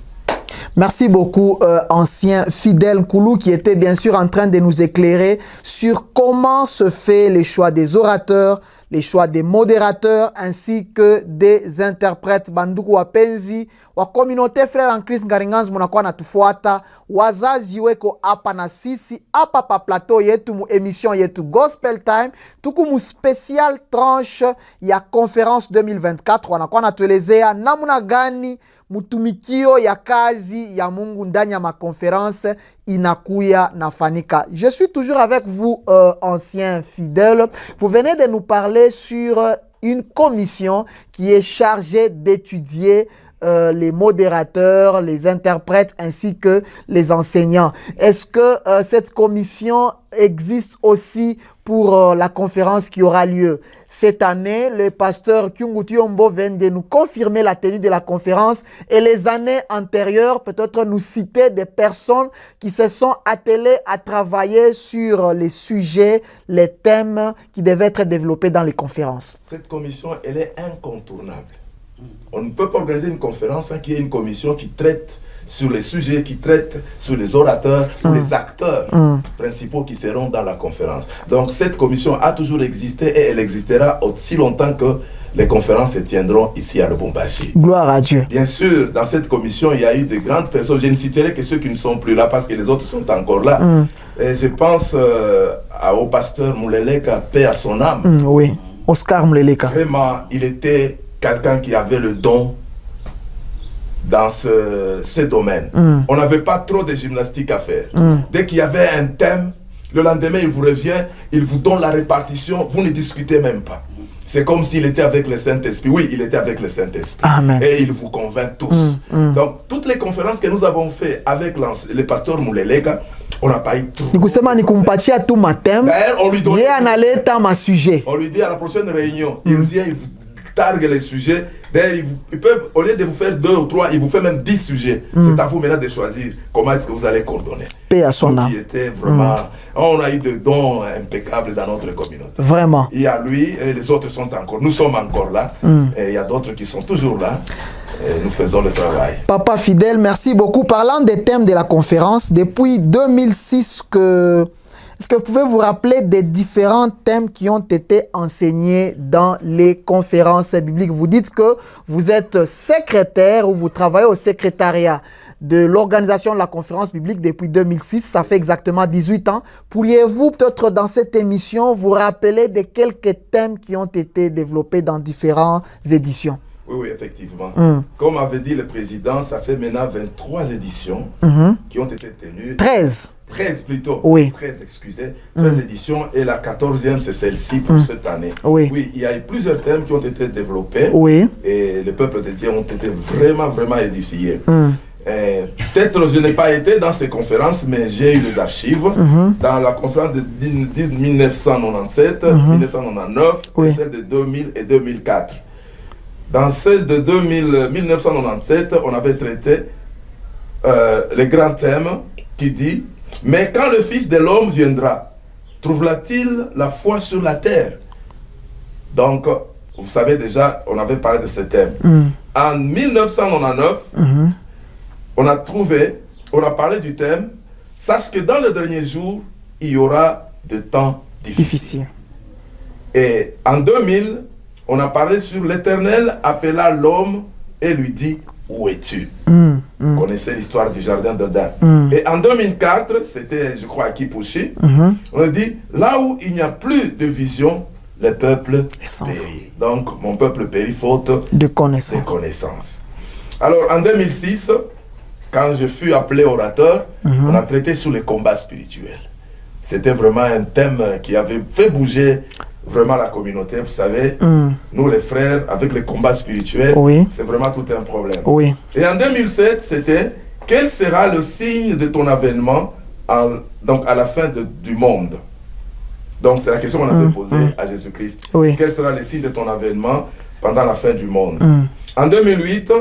S1: Merci beaucoup, ancien fidèle Koulou, qui était bien sûr en train de nous éclairer sur comment se fait les choix des orateurs, les choix des modérateurs, ainsi que des interprètes. Banduku wapenzi, wa communauté frère en Christ Ngaringanz munakuwa natufuata, wazazi weko hapa na sisi, hapa pa plateau yetu mu émission yetu Gospel Time, tuku mu special tranche ya conférence 2024, wanakuwa natuelezea namna gani mutumikio ya kazi ya Mungu ndani ya makonference inakuya nafanika. Je suis toujours avec vous, anciens fidèles. Vous venez de nous parler sur une commission qui est chargée d'étudier les modérateurs, les interprètes ainsi que les enseignants. Est-ce que cette commission existe aussi pour la conférence qui aura lieu cette année? Le pasteur Kyungu Tuyombo vient de nous confirmer la tenue de la conférence, et les années antérieures, peut-être nous citer des personnes qui se sont attelées à travailler sur les sujets, les thèmes qui devaient être développés dans les conférences.
S3: Cette commission, elle est incontournable. On ne peut pas organiser une conférence sans qu'il y ait une commission qui traite sur les sujets, qui traite sur les orateurs ou les acteurs principaux qui seront dans la conférence. Donc cette commission a toujours existé et elle existera aussi longtemps que les conférences se tiendront ici à Lubumbashi.
S1: Gloire à Dieu.
S3: Bien sûr, dans cette commission, il y a eu de grandes personnes. Je ne citerai que ceux qui ne sont plus là parce que les autres sont encore là. Et je pense au pasteur Mouleleka, paix à son âme.
S1: Oui, Oscar Mouleleka.
S3: Vraiment, il était quelqu'un qui avait le don dans ce domaine. On n'avait pas trop de gymnastique à faire. Dès qu'il y avait un thème, le lendemain, il vous revient, il vous donne la répartition, vous ne discutez même pas. C'est comme s'il était avec le Saint-Esprit. Oui, il était avec le Saint-Esprit. Et il vous convainc tous. Donc, toutes les conférences que nous avons faites avec le pasteur Mouleleka, on n'a pas eu trop. D'ailleurs, on lui donne... On lui dit à la prochaine réunion, il vient, il vous targue les sujets. D'ailleurs, ils peuvent, au lieu de vous faire 2 ou 3, ils vous font même 10 sujets. C'est à vous maintenant de choisir comment est-ce que vous allez coordonner.
S1: Paix à son âme.
S3: Vraiment, on a eu des dons impeccables dans notre communauté.
S1: Vraiment.
S3: Il y a lui et les autres sont encore. Nous sommes encore là. Et il y a d'autres qui sont toujours là. Et nous faisons le travail.
S1: Papa fidèle, merci beaucoup. Parlant des thèmes de la conférence, depuis 2006 que... Est-ce que vous pouvez vous rappeler des différents thèmes qui ont été enseignés dans les conférences bibliques? Vous dites que vous êtes secrétaire ou vous travaillez au secrétariat de l'organisation de la conférence biblique depuis 2006. Ça fait exactement 18 ans. Pourriez-vous peut-être dans cette émission vous rappeler de quelques thèmes qui ont été développés dans différentes éditions?
S3: Oui, oui, effectivement. Comme avait dit le président, ça fait maintenant 23 éditions qui ont été tenues.
S1: 13.
S3: 13 plutôt.
S1: Oui.
S3: 13, excusez. 13 éditions et la 14e, c'est celle-ci pour cette année.
S1: Oui.
S3: Oui, il y a eu plusieurs thèmes qui ont été développés.
S1: Oui.
S3: Et le peuple de Dieu ont été vraiment, vraiment édifiés. Peut-être je n'ai pas été dans ces conférences, mais j'ai eu les archives. Dans la conférence de 1997, 1999 et celle de 2000 et 2004. Dans celle de 1997, on avait traité les grands thèmes qui dit « Mais quand le Fils de l'homme viendra, trouvera-t-il la foi sur la terre ?» Donc, vous savez déjà, on avait parlé de ce thème. En 1999, on a parlé du thème « Sache que dans le dernier jour, il y aura des temps difficiles. » Et en 2000, on a parlé sur l'Éternel appela l'homme et lui dit « Où es-tu » Vous connaissez l'histoire du jardin d'Éden. Et en 2004, c'était, je crois, à Kipushi, on a dit « Là où il n'y a plus de vision, le peuple périt. » Donc, mon peuple périt faute
S1: de connaissance.
S3: Alors, en 2006, quand je fus appelé orateur, on a traité sur les combats spirituels. C'était vraiment un thème qui avait fait bouger vraiment la communauté. Vous savez, nous les frères, avec les combats spirituels, c'est vraiment tout un problème. Et en 2007, c'était « Quel sera le signe de ton avènement donc à la fin du monde ?» Donc c'est la question qu'on avait posée à Jésus-Christ. Quel sera le signe de ton avènement pendant la fin du monde? En 2008,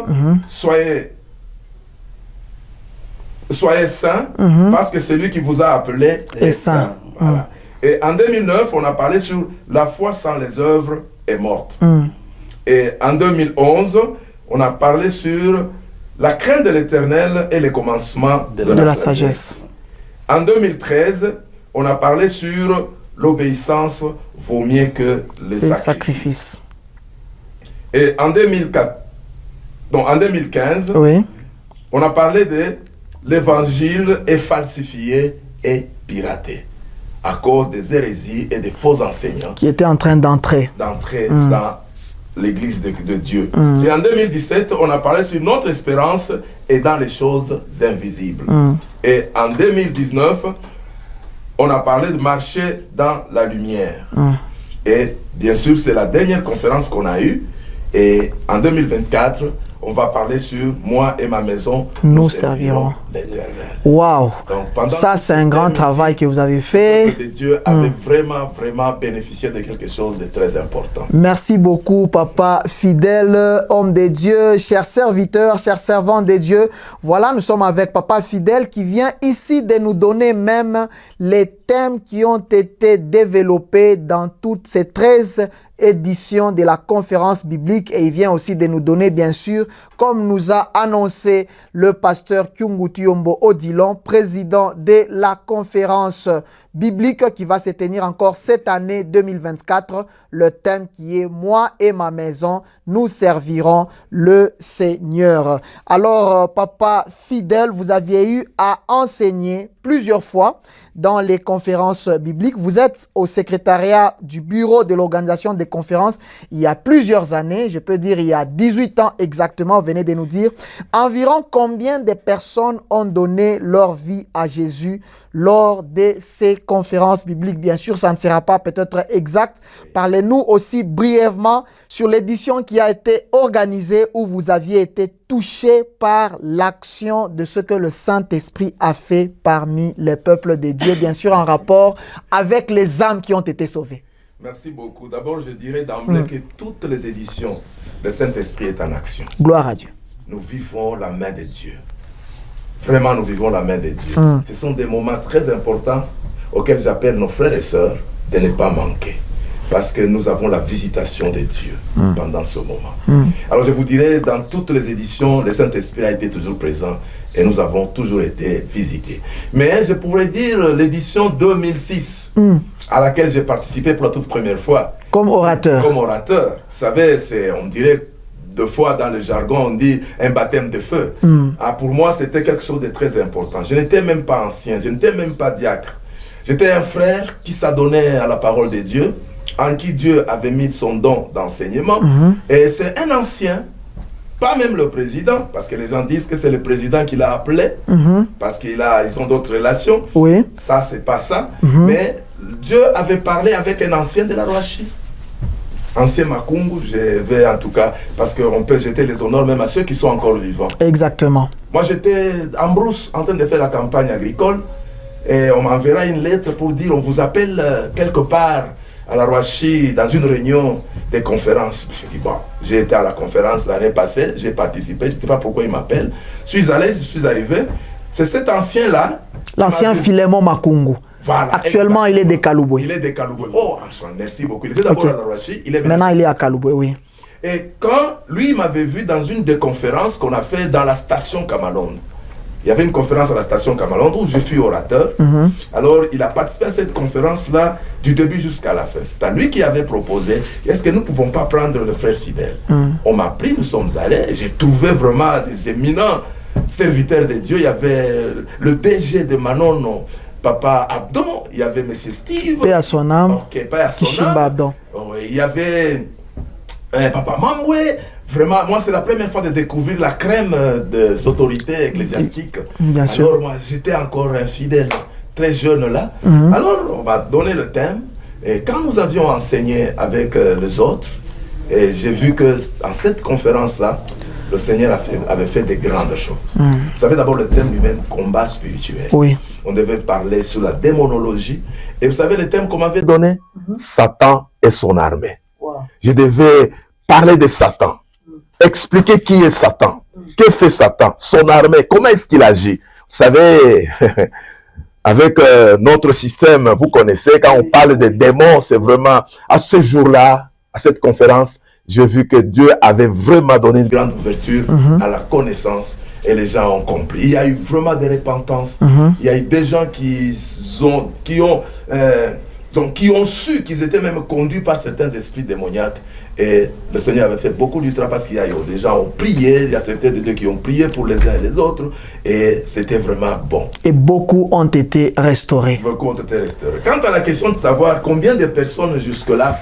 S3: soyez saints, parce que celui qui vous a appelé est saint. Voilà. Et en 2009, on a parlé sur la foi sans les œuvres est morte. Et en 2011, on a parlé sur la crainte de l'Éternel et le commencement de la sagesse. En 2013, on a parlé sur l'obéissance vaut mieux que les sacrifices. Et en 2015, on a parlé de l'évangile est falsifié et piraté à cause des hérésies et des faux enseignants
S1: qui étaient en train d'entrer
S3: dans l'église de Dieu. Et en 2017, on a parlé sur notre espérance et dans les choses invisibles. Et en 2019, on a parlé de marcher dans la lumière. Et bien sûr, c'est la dernière conférence qu'on a eue. Et en 2024, on va parler sur moi et ma maison, nous servirons l'Éternel.
S1: Waouh! Ça, c'est un grand travail que vous avez fait.
S3: Dieu avait vraiment, vraiment bénéficié de quelque chose de très important.
S1: Merci beaucoup, papa fidèle, homme de Dieu, chers serviteurs, chers servants de Dieu. Voilà, nous sommes avec papa fidèle qui vient ici de nous donner même les thèmes qui ont été développés dans toutes ces 13 éditions de la conférence biblique, et il vient aussi de nous donner, bien sûr, comme nous a annoncé le pasteur Kyungu Tuyombo Odilon, président de la conférence biblique qui va se tenir encore cette année 2024. Le thème qui est « Moi et ma maison, nous servirons le Seigneur ». Alors, papa fidèle, vous aviez eu à enseigner plusieurs fois dans les conférences bibliques. Vous êtes au secrétariat du bureau de l'organisation des conférences il y a plusieurs années, je peux dire il y a 18 ans exactement. Vous venez de nous dire environ combien de personnes ont donné leur vie à Jésus lors de ces conférences bibliques. Bien sûr, ça ne sera pas peut-être exact. Parlez-nous aussi brièvement sur l'édition qui a été organisée où vous aviez été touché par l'action de ce que le Saint-Esprit a fait parmi les peuples de Dieu, bien sûr en rapport avec les âmes qui ont été sauvées.
S3: Merci beaucoup. D'abord, je dirais d'emblée que toutes les éditions, le Saint-Esprit est en action.
S1: Gloire à Dieu.
S3: Nous vivons la main de Dieu. Vraiment, nous vivons la main de Dieu. Ce sont des moments très importants auxquels j'appelle nos frères et sœurs de ne pas manquer. Parce que nous avons la visitation de Dieu pendant ce moment. Alors je vous dirais, dans toutes les éditions, le Saint-Esprit a été toujours présent et nous avons toujours été visités. Mais je pourrais dire l'édition 2006, à laquelle j'ai participé pour la toute première fois.
S1: Comme orateur.
S3: Comme orateur. Vous savez, on dirait, deux fois dans le jargon, on dit un baptême de feu. Pour moi, c'était quelque chose de très important. Je n'étais même pas ancien, je n'étais même pas diacre. J'étais un frère qui s'adonnait à la parole de Dieu, en qui Dieu avait mis son don d'enseignement. Et c'est un ancien pas même le président, parce que les gens disent que c'est le président qui l'a appelé, parce qu'ils ont d'autres relations.
S1: Oui.
S3: Ça, c'est pas ça. Mais Dieu avait parlé avec un ancien de la Rwashi. Ancien Makungu, je vais en tout cas, parce qu'on peut jeter les honneurs même à ceux qui sont encore vivants.
S1: Exactement.
S3: Moi, j'étais en brousse en train de faire la campagne agricole et on m'enverra une lettre pour dire on vous appelle quelque part à la Rwashi dans une réunion des conférences. Je dis bon, j'ai été à la conférence l'année passée, j'ai participé, je ne sais pas pourquoi il m'appelle. Je suis allé, je suis arrivé. C'est cet ancien-là.
S1: L'ancien Philémon Makungu.
S3: Voilà,
S1: actuellement, il est de Kalouboué.
S3: Il est de Kalouboué. Oh, merci beaucoup. Il était d'abord à la Rwashi.
S1: Maintenant, il est à Kalouboué, oui.
S3: Et quand lui, il m'avait vu dans une des conférences qu'on a fait dans la station Kamalonde. Il y avait une conférence à la station Kamalonde où je suis orateur. Alors, il a participé à cette conférence-là du début jusqu'à la fin. C'est à lui qui avait proposé, est-ce que nous ne pouvons pas prendre le frère fidèle? On m'a pris, nous sommes allés. J'ai trouvé vraiment des éminents serviteurs de Dieu. Il y avait le DG de Manon, Papa Abdon, il y avait M. Steve.
S1: Paix à son âme.
S3: Ok, paix à son
S1: Kishimba
S3: âme.
S1: Abdon.
S3: Il y avait Papa Mamboué. Vraiment, moi, c'est la première fois de découvrir la crème des autorités ecclésiastiques.
S1: Bien sûr.
S3: Alors, moi, j'étais encore infidèle, très jeune là. Alors, on m'a donné le thème. Et quand nous avions enseigné avec les autres, et j'ai vu que dans cette conférence-là, le Seigneur avait fait de grandes choses. Vous savez, d'abord, le thème lui-même, combat spirituel.
S1: Oui.
S3: On devait parler sur la démonologie. Et vous savez, le thème qu'on m'avait donné, Satan et son armée. Je devais parler de Satan. Expliquer qui est Satan. Que fait Satan? Son armée. Comment est-ce qu'il agit? Vous savez, avec notre système, vous connaissez, quand on parle de démons, c'est vraiment, à ce jour-là, à cette conférence, j'ai vu que Dieu avait vraiment donné une grande ouverture à la connaissance et les gens ont compris. Il y a eu vraiment des repentances. Il y a eu des gens qui ont su qu'ils étaient même conduits par certains esprits démoniaques. Et le Seigneur avait fait beaucoup du travail parce qu'il y a eu des gens qui ont prié, il y a certains de Dieu qui ont prié pour les uns et les autres. Et c'était vraiment bon.
S1: Et beaucoup ont été restaurés.
S3: Beaucoup ont été restaurés. Quant à la question de savoir combien de personnes jusque-là,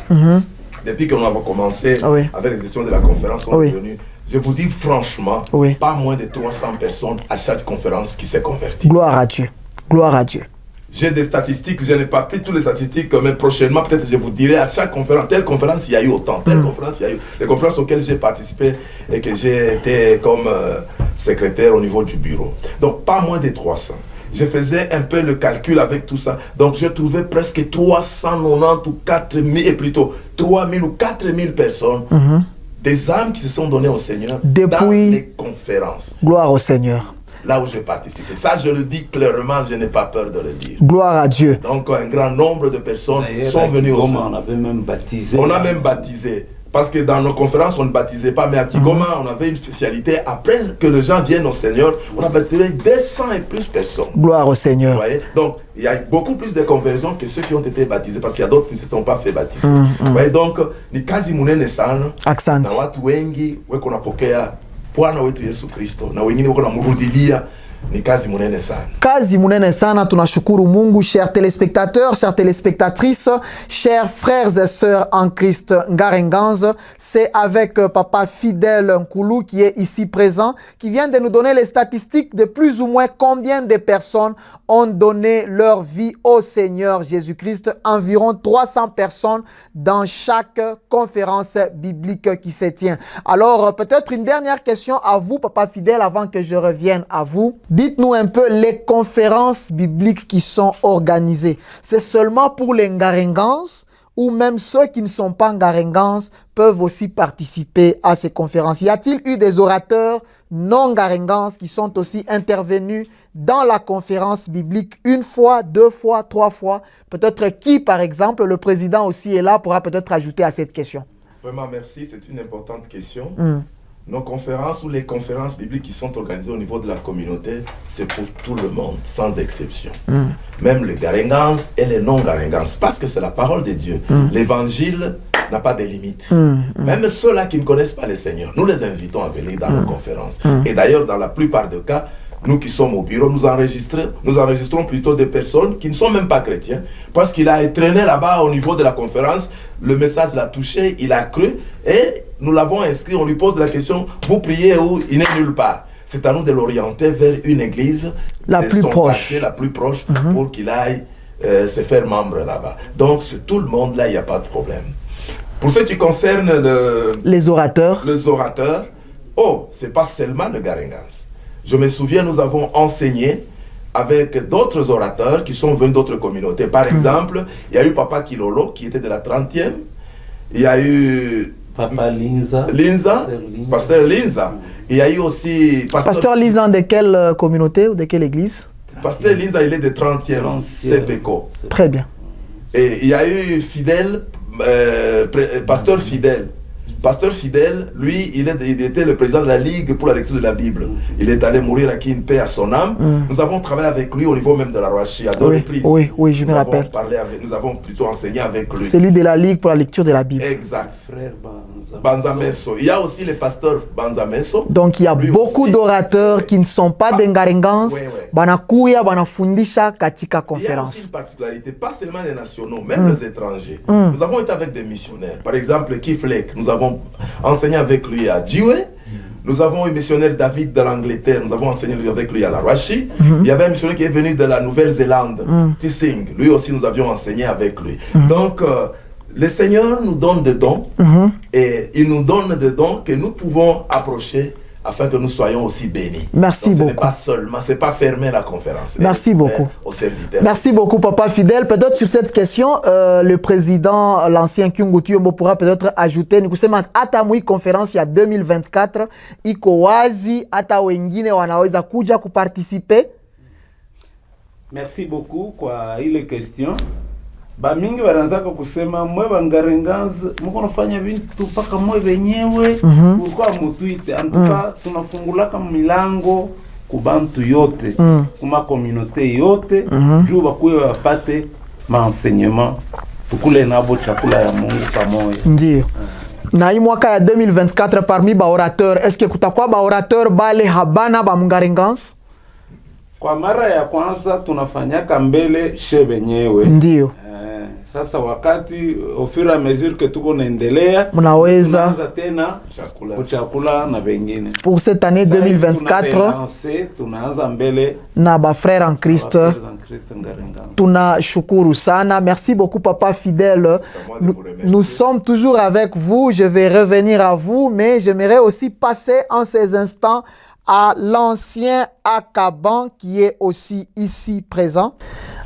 S3: depuis qu'on a commencé avec les questions de la conférence, sont venues, je vous dis franchement, pas moins de 300 personnes à chaque conférence qui s'est convertie.
S1: Gloire à Dieu. Gloire à Dieu.
S3: J'ai des statistiques, je n'ai pas pris toutes les statistiques, mais prochainement, peut-être je vous dirai à chaque conférence, telle conférence il y a eu autant, telle conférence il y a eu. Les conférences auxquelles j'ai participé et que j'ai été comme secrétaire au niveau du bureau. Donc, pas moins de 300. Je faisais un peu le calcul avec tout ça. Donc, je trouvais presque 390 ou 4000, et plutôt 3000 ou 4000 personnes, des âmes qui se sont données au Seigneur dans les conférences.
S1: Gloire au Seigneur.
S3: Là où j'ai participé. Ça, je le dis clairement, je n'ai pas peur de le dire.
S1: Gloire à Dieu.
S3: Donc, un grand nombre de personnes sont venues au Seigneur.
S2: On avait même baptisé.
S3: On a même baptisé. Parce que dans nos conférences, on ne baptisait pas. Mais à Kigoma, on avait une spécialité. Après que les gens viennent au Seigneur, on a baptisé 200 et plus personnes.
S1: Gloire au Seigneur.
S3: Vous voyez? Donc, il y a beaucoup plus de conversions que ceux qui ont été baptisés. Parce qu'il y a d'autres qui ne se sont pas fait baptiser. Vous voyez? Donc, ni kazi munene sana.
S1: Asante.
S3: Na watu wengi, weko napokea Bwana wetu Yesu Kristo. Na wengine weko namurudilia. Ni kazi munene sana.
S1: Kazi munene sana, tunashukuru Mungu. Chers téléspectateurs, chères téléspectatrices, chers frères et sœurs en Christ Ngarenganz, c'est avec Papa Fidèle Nkoulou qui est ici présent, qui vient de nous donner les statistiques de plus ou moins combien de personnes ont donné leur vie au Seigneur Jésus-Christ. Environ 300 personnes dans chaque conférence biblique qui se tient. Alors, peut-être une dernière question à vous, Papa Fidèle, avant que je revienne à vous. Dites-nous un peu les conférences bibliques qui sont organisées. C'est seulement pour les Ngarenganz ou même ceux qui ne sont pas Ngarenganz peuvent aussi participer à ces conférences? Y a-t-il eu des orateurs non Ngarenganz qui sont aussi intervenus dans la conférence biblique une fois, deux fois, trois fois? Peut-être qui, par exemple, le président aussi est là, pourra peut-être ajouter à cette question.
S3: Vraiment, merci. C'est une importante question. Nos conférences ou les conférences bibliques qui sont organisées au niveau de la communauté, c'est pour tout le monde, sans exception. Même les Ngarenganz et les non-Ngarenganz, parce que c'est la parole de Dieu. L'évangile n'a pas de limites. Même ceux-là qui ne connaissent pas le Seigneur, nous les invitons à venir dans nos conférences. Et d'ailleurs, dans la plupart des cas, nous qui sommes au bureau, nous enregistrons plutôt des personnes qui ne sont même pas chrétiens, parce qu'il a traîné là-bas au niveau de la conférence, le message l'a touché, il a cru, et nous l'avons inscrit, on lui pose la question, vous priez où? Il n'est nulle part. C'est à nous de l'orienter vers une église
S1: La
S3: de
S1: plus
S3: son
S1: proche.
S3: quartier, la plus proche, pour qu'il aille se faire membre là-bas. Donc, sur tout le monde, là, il n'y a pas de problème. Pour ce qui concerne
S1: Les orateurs.
S3: les orateurs, c'est pas seulement le Garengans. Je me souviens, nous avons enseigné avec d'autres orateurs qui sont venus d'autres communautés. Par exemple, il y a eu Papa Kilolo qui était de la 30e. Il y a eu
S2: Papa Linza.
S3: Pasteur Linza. Il y a eu aussi
S1: Pasteur Lisan de quelle communauté ou de quelle église?
S3: Pasteur Linza, il est de 30e, CPECO.
S1: Très bien.
S3: Et il y a eu Fidèle, Pasteur Fidèle. Pasteur Fidèle, lui, il était le président de la Ligue pour la lecture de la Bible. Il est allé mourir à une paix à son âme. Nous avons travaillé avec lui au niveau même de la Roachie à deux reprises.
S1: Oui, je me rappelle.
S3: Nous avons plutôt enseigné avec lui.
S1: Celui de la Ligue pour la lecture de la Bible.
S3: Exact.
S2: Frère
S3: Banza Meso. Il y a aussi le pasteur Banza Meso.
S1: Donc il y a
S3: Lui
S1: beaucoup
S3: aussi.
S1: d'orateurs qui ne sont pas des Ngarengans.
S3: Oui.
S1: Banakuya, banafundisha katika
S3: Il y a aussi
S1: conférence.
S3: une particularité, pas seulement les nationaux, même les étrangers. Nous avons été avec des missionnaires. Par exemple, Kiflek, nous avons enseigné avec lui à Djiwe. Nous avons eu missionnaire David de l'Angleterre, nous avons enseigné avec lui à la Rachi. Il y avait un missionnaire qui est venu de la Nouvelle-Zélande, Tissing. Lui aussi, nous avions enseigné avec lui. Donc, le Seigneur nous donne des dons et il nous donne des dons que nous pouvons approcher afin que nous soyons aussi bénis.
S1: Merci
S3: Donc, ce n'est
S1: beaucoup.
S3: pas seulement, c'est pas fermer la conférence.
S1: Merci
S3: C'est
S1: beaucoup.
S3: Aux serviteurs.
S1: Merci beaucoup, Papa Fidèle. Peut-être sur cette question, le président, l'ancien Kyungu Tuyombo, pourra peut-être ajouter, nikusema hata mwi conférence ya 2024 iko wazi, hata wengine wanaweza kuja kuparticiper.
S2: Merci beaucoup kwa ile question. Bamingi wanaanzaka kusema mwe bangarenganz mko nafanya vitu paka mwe wenyewe ulikuwa mutwite antuka tunafungulaka milango kubantu yote kuma communauté yote juu bakuye wapate maenseignement tukule nabo chakula ya Mungu pamoja.
S1: Ndio. Na hii mwaka ya 2024 parmi ba orateur, est-ce que kutakuwa ba orateur bale habana ba Mungarengans?
S2: Kwa mara ya kwanza tunafanyaka mbele shebenyewe.
S1: Ndio.
S2: Sasa wakati ofira à mesure que tuko naendelea
S1: Mnaweza
S2: tunaanza tena chakula na wengine.
S1: pour cette année 2024
S2: tunaanza mbele
S1: na ba frères en Christ. Tunashukuru sana. Merci beaucoup, Papa Fidèle. Nous sommes toujours avec vous. Je vais revenir à vous, mais j'aimerais aussi passer en ces instants à l'ancien Akaban qui est aussi ici présent.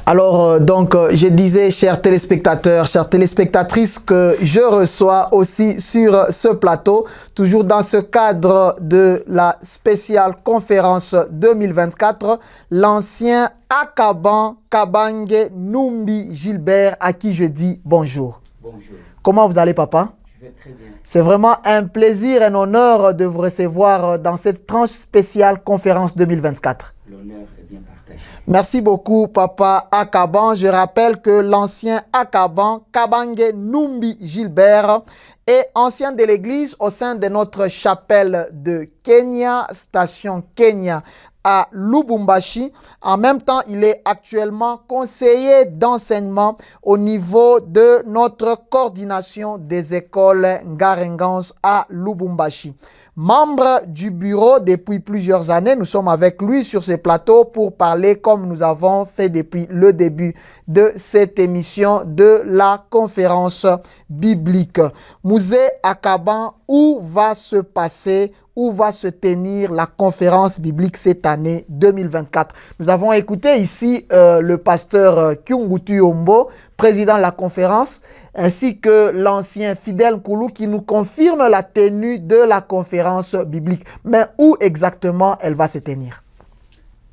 S1: Alors, je disais, chers téléspectateurs, chères téléspectatrices, que je reçois aussi sur ce plateau, toujours dans ce cadre de la spéciale conférence 2024, l'ancien Akaban Kabange Numbi Gilbert, à qui je dis bonjour.
S5: Bonjour.
S1: Comment vous allez, papa?
S5: Je vais très bien.
S1: C'est vraiment un plaisir et un honneur de vous recevoir dans cette tranche spéciale conférence 2024.
S5: L'honneur est bien partagé.
S1: Merci beaucoup, Papa Akaban. Je rappelle que l'ancien Akaban, Kabange Numbi Gilbert, est ancien de l'église au sein de notre chapelle de Kenya, station Kenya à Lubumbashi. En même temps, il est actuellement conseiller d'enseignement au niveau de notre coordination des écoles Ngarengans à Lubumbashi. Membre du bureau depuis plusieurs années, nous sommes avec lui sur ce plateau pour parler, comme nous avons fait depuis le début de cette émission, de la conférence biblique. Musée Akaban, où va se passer, où va se tenir la conférence biblique cette année 2024? Nous avons écouté ici le pasteur Kyungu Tuyombo, président de la conférence, ainsi que l'ancien Fidèle Koulou qui nous confirme la tenue de la conférence biblique. Mais où exactement elle va se tenir?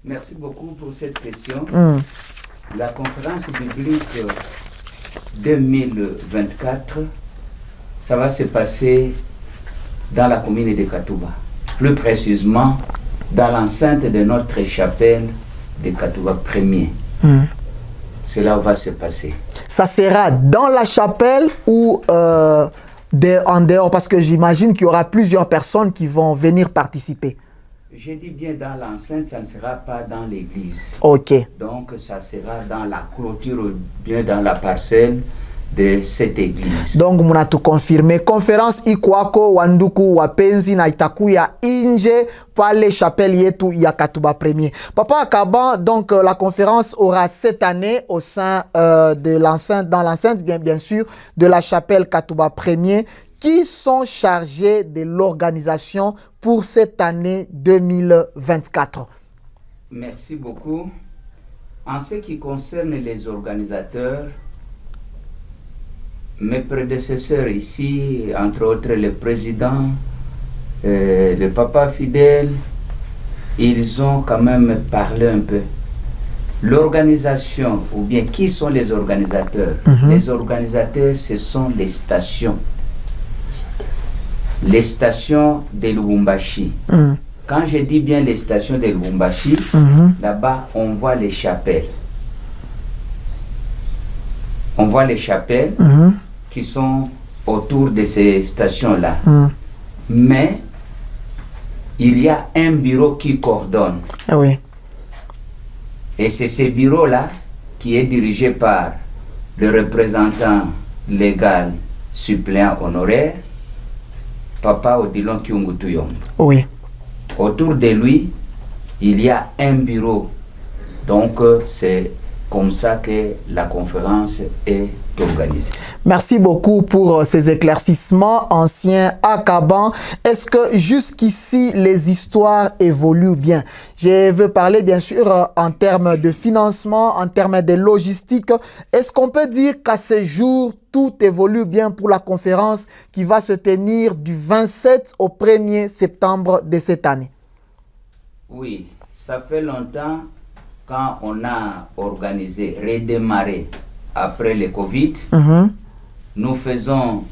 S5: Merci beaucoup pour cette question. La conférence biblique 2024, ça va se passer dans la commune de Katouba. Plus précisément, dans l'enceinte de notre chapelle de Katouba 1er. C'est là où va se passer.
S1: Ça sera dans la chapelle ou en dehors? Parce que j'imagine qu'il y aura plusieurs personnes qui vont venir participer.
S5: Je dis bien dans l'enceinte, ça ne sera pas dans l'église.
S1: Ok.
S5: Donc ça sera dans la clôture ou bien dans la parcelle de cette église.
S1: Donc mnatu confirme conférence ikwako wanduku wapenzi na itakuya inje pale chapelle yetu ya Katuba Premier. Papa Akaban, donc la conférence aura cette année au sein de l'enceinte, dans l'enceinte bien sûr de la chapelle Katuba Premier, qui sont chargés de l'organisation pour cette année 2024.
S5: Merci beaucoup. En ce qui concerne les organisateurs, mes prédécesseurs ici, entre autres le président, le papa fidèle, ils ont quand même parlé un peu. L'organisation, ou bien qui sont les organisateurs? Les organisateurs, ce sont les stations. Les stations de Lubumbashi. Quand je dis bien les stations de Lubumbashi, là-bas, on voit les chapelles. On voit les chapelles qui sont autour de ces stations-là. Mais il y a un bureau qui coordonne.
S1: Ah oui.
S5: Et c'est ce bureau-là qui est dirigé par le représentant légal suppléant honoraire, Papa Odilon Kyungu Tuyombo.
S1: Oui.
S5: Autour de lui, il y a un bureau. Donc, c'est comme ça que la conférence est organisée.
S1: Merci beaucoup pour ces éclaircissements, ancien Akaban. Est-ce que jusqu'ici, les histoires évoluent bien? Je veux parler bien sûr en termes de financement, en termes de logistique. Est-ce qu'on peut dire qu'à ce jour, tout évolue bien pour la conférence qui va se tenir du 27 au 1er septembre de cette année?
S5: Oui, ça fait longtemps quand on a organisé, redémarré après le Covid. Nous faisons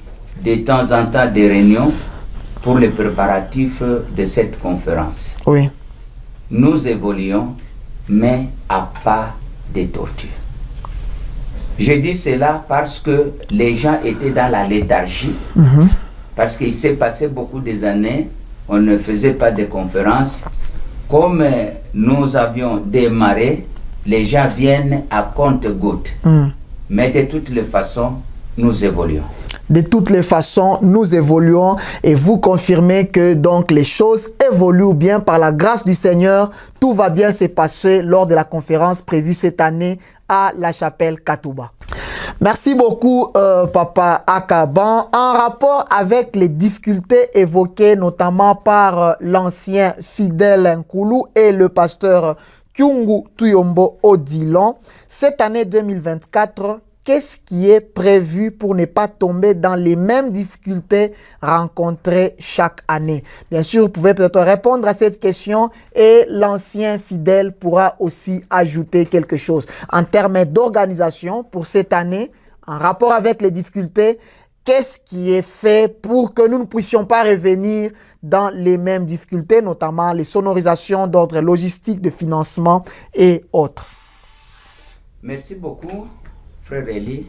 S5: de temps en temps des réunions pour les préparatifs de cette conférence.
S1: Oui.
S5: Nous évoluons, mais à pas de tortue. Je dis cela parce que les gens étaient dans la léthargie, parce qu'il s'est passé beaucoup d'années, on ne faisait pas de conférences. Comme nous avions démarré, les gens viennent à compte-gouttes. Mais de toutes les façons, nous évoluons.
S1: De toutes les façons, nous évoluons et vous confirmez que donc les choses évoluent bien par la grâce du Seigneur. Tout va bien se passer lors de la conférence prévue cette année à la chapelle Katuba. Merci beaucoup, Papa Akaban. En rapport avec les difficultés évoquées notamment par l'ancien fidèle Nkulu et le pasteur Kyungu Tuyombo Odilon, cette année 2024, qu'est-ce qui est prévu pour ne pas tomber dans les mêmes difficultés rencontrées chaque année? Bien sûr, vous pouvez peut-être répondre à cette question et l'ancien fidèle pourra aussi ajouter quelque chose. En termes d'organisation pour cette année, en rapport avec les difficultés, qu'est-ce qui est fait pour que nous ne puissions pas revenir dans les mêmes difficultés, notamment les sonorisations d'ordre logistique, de financement et autres?
S5: Merci beaucoup. Frère Eli,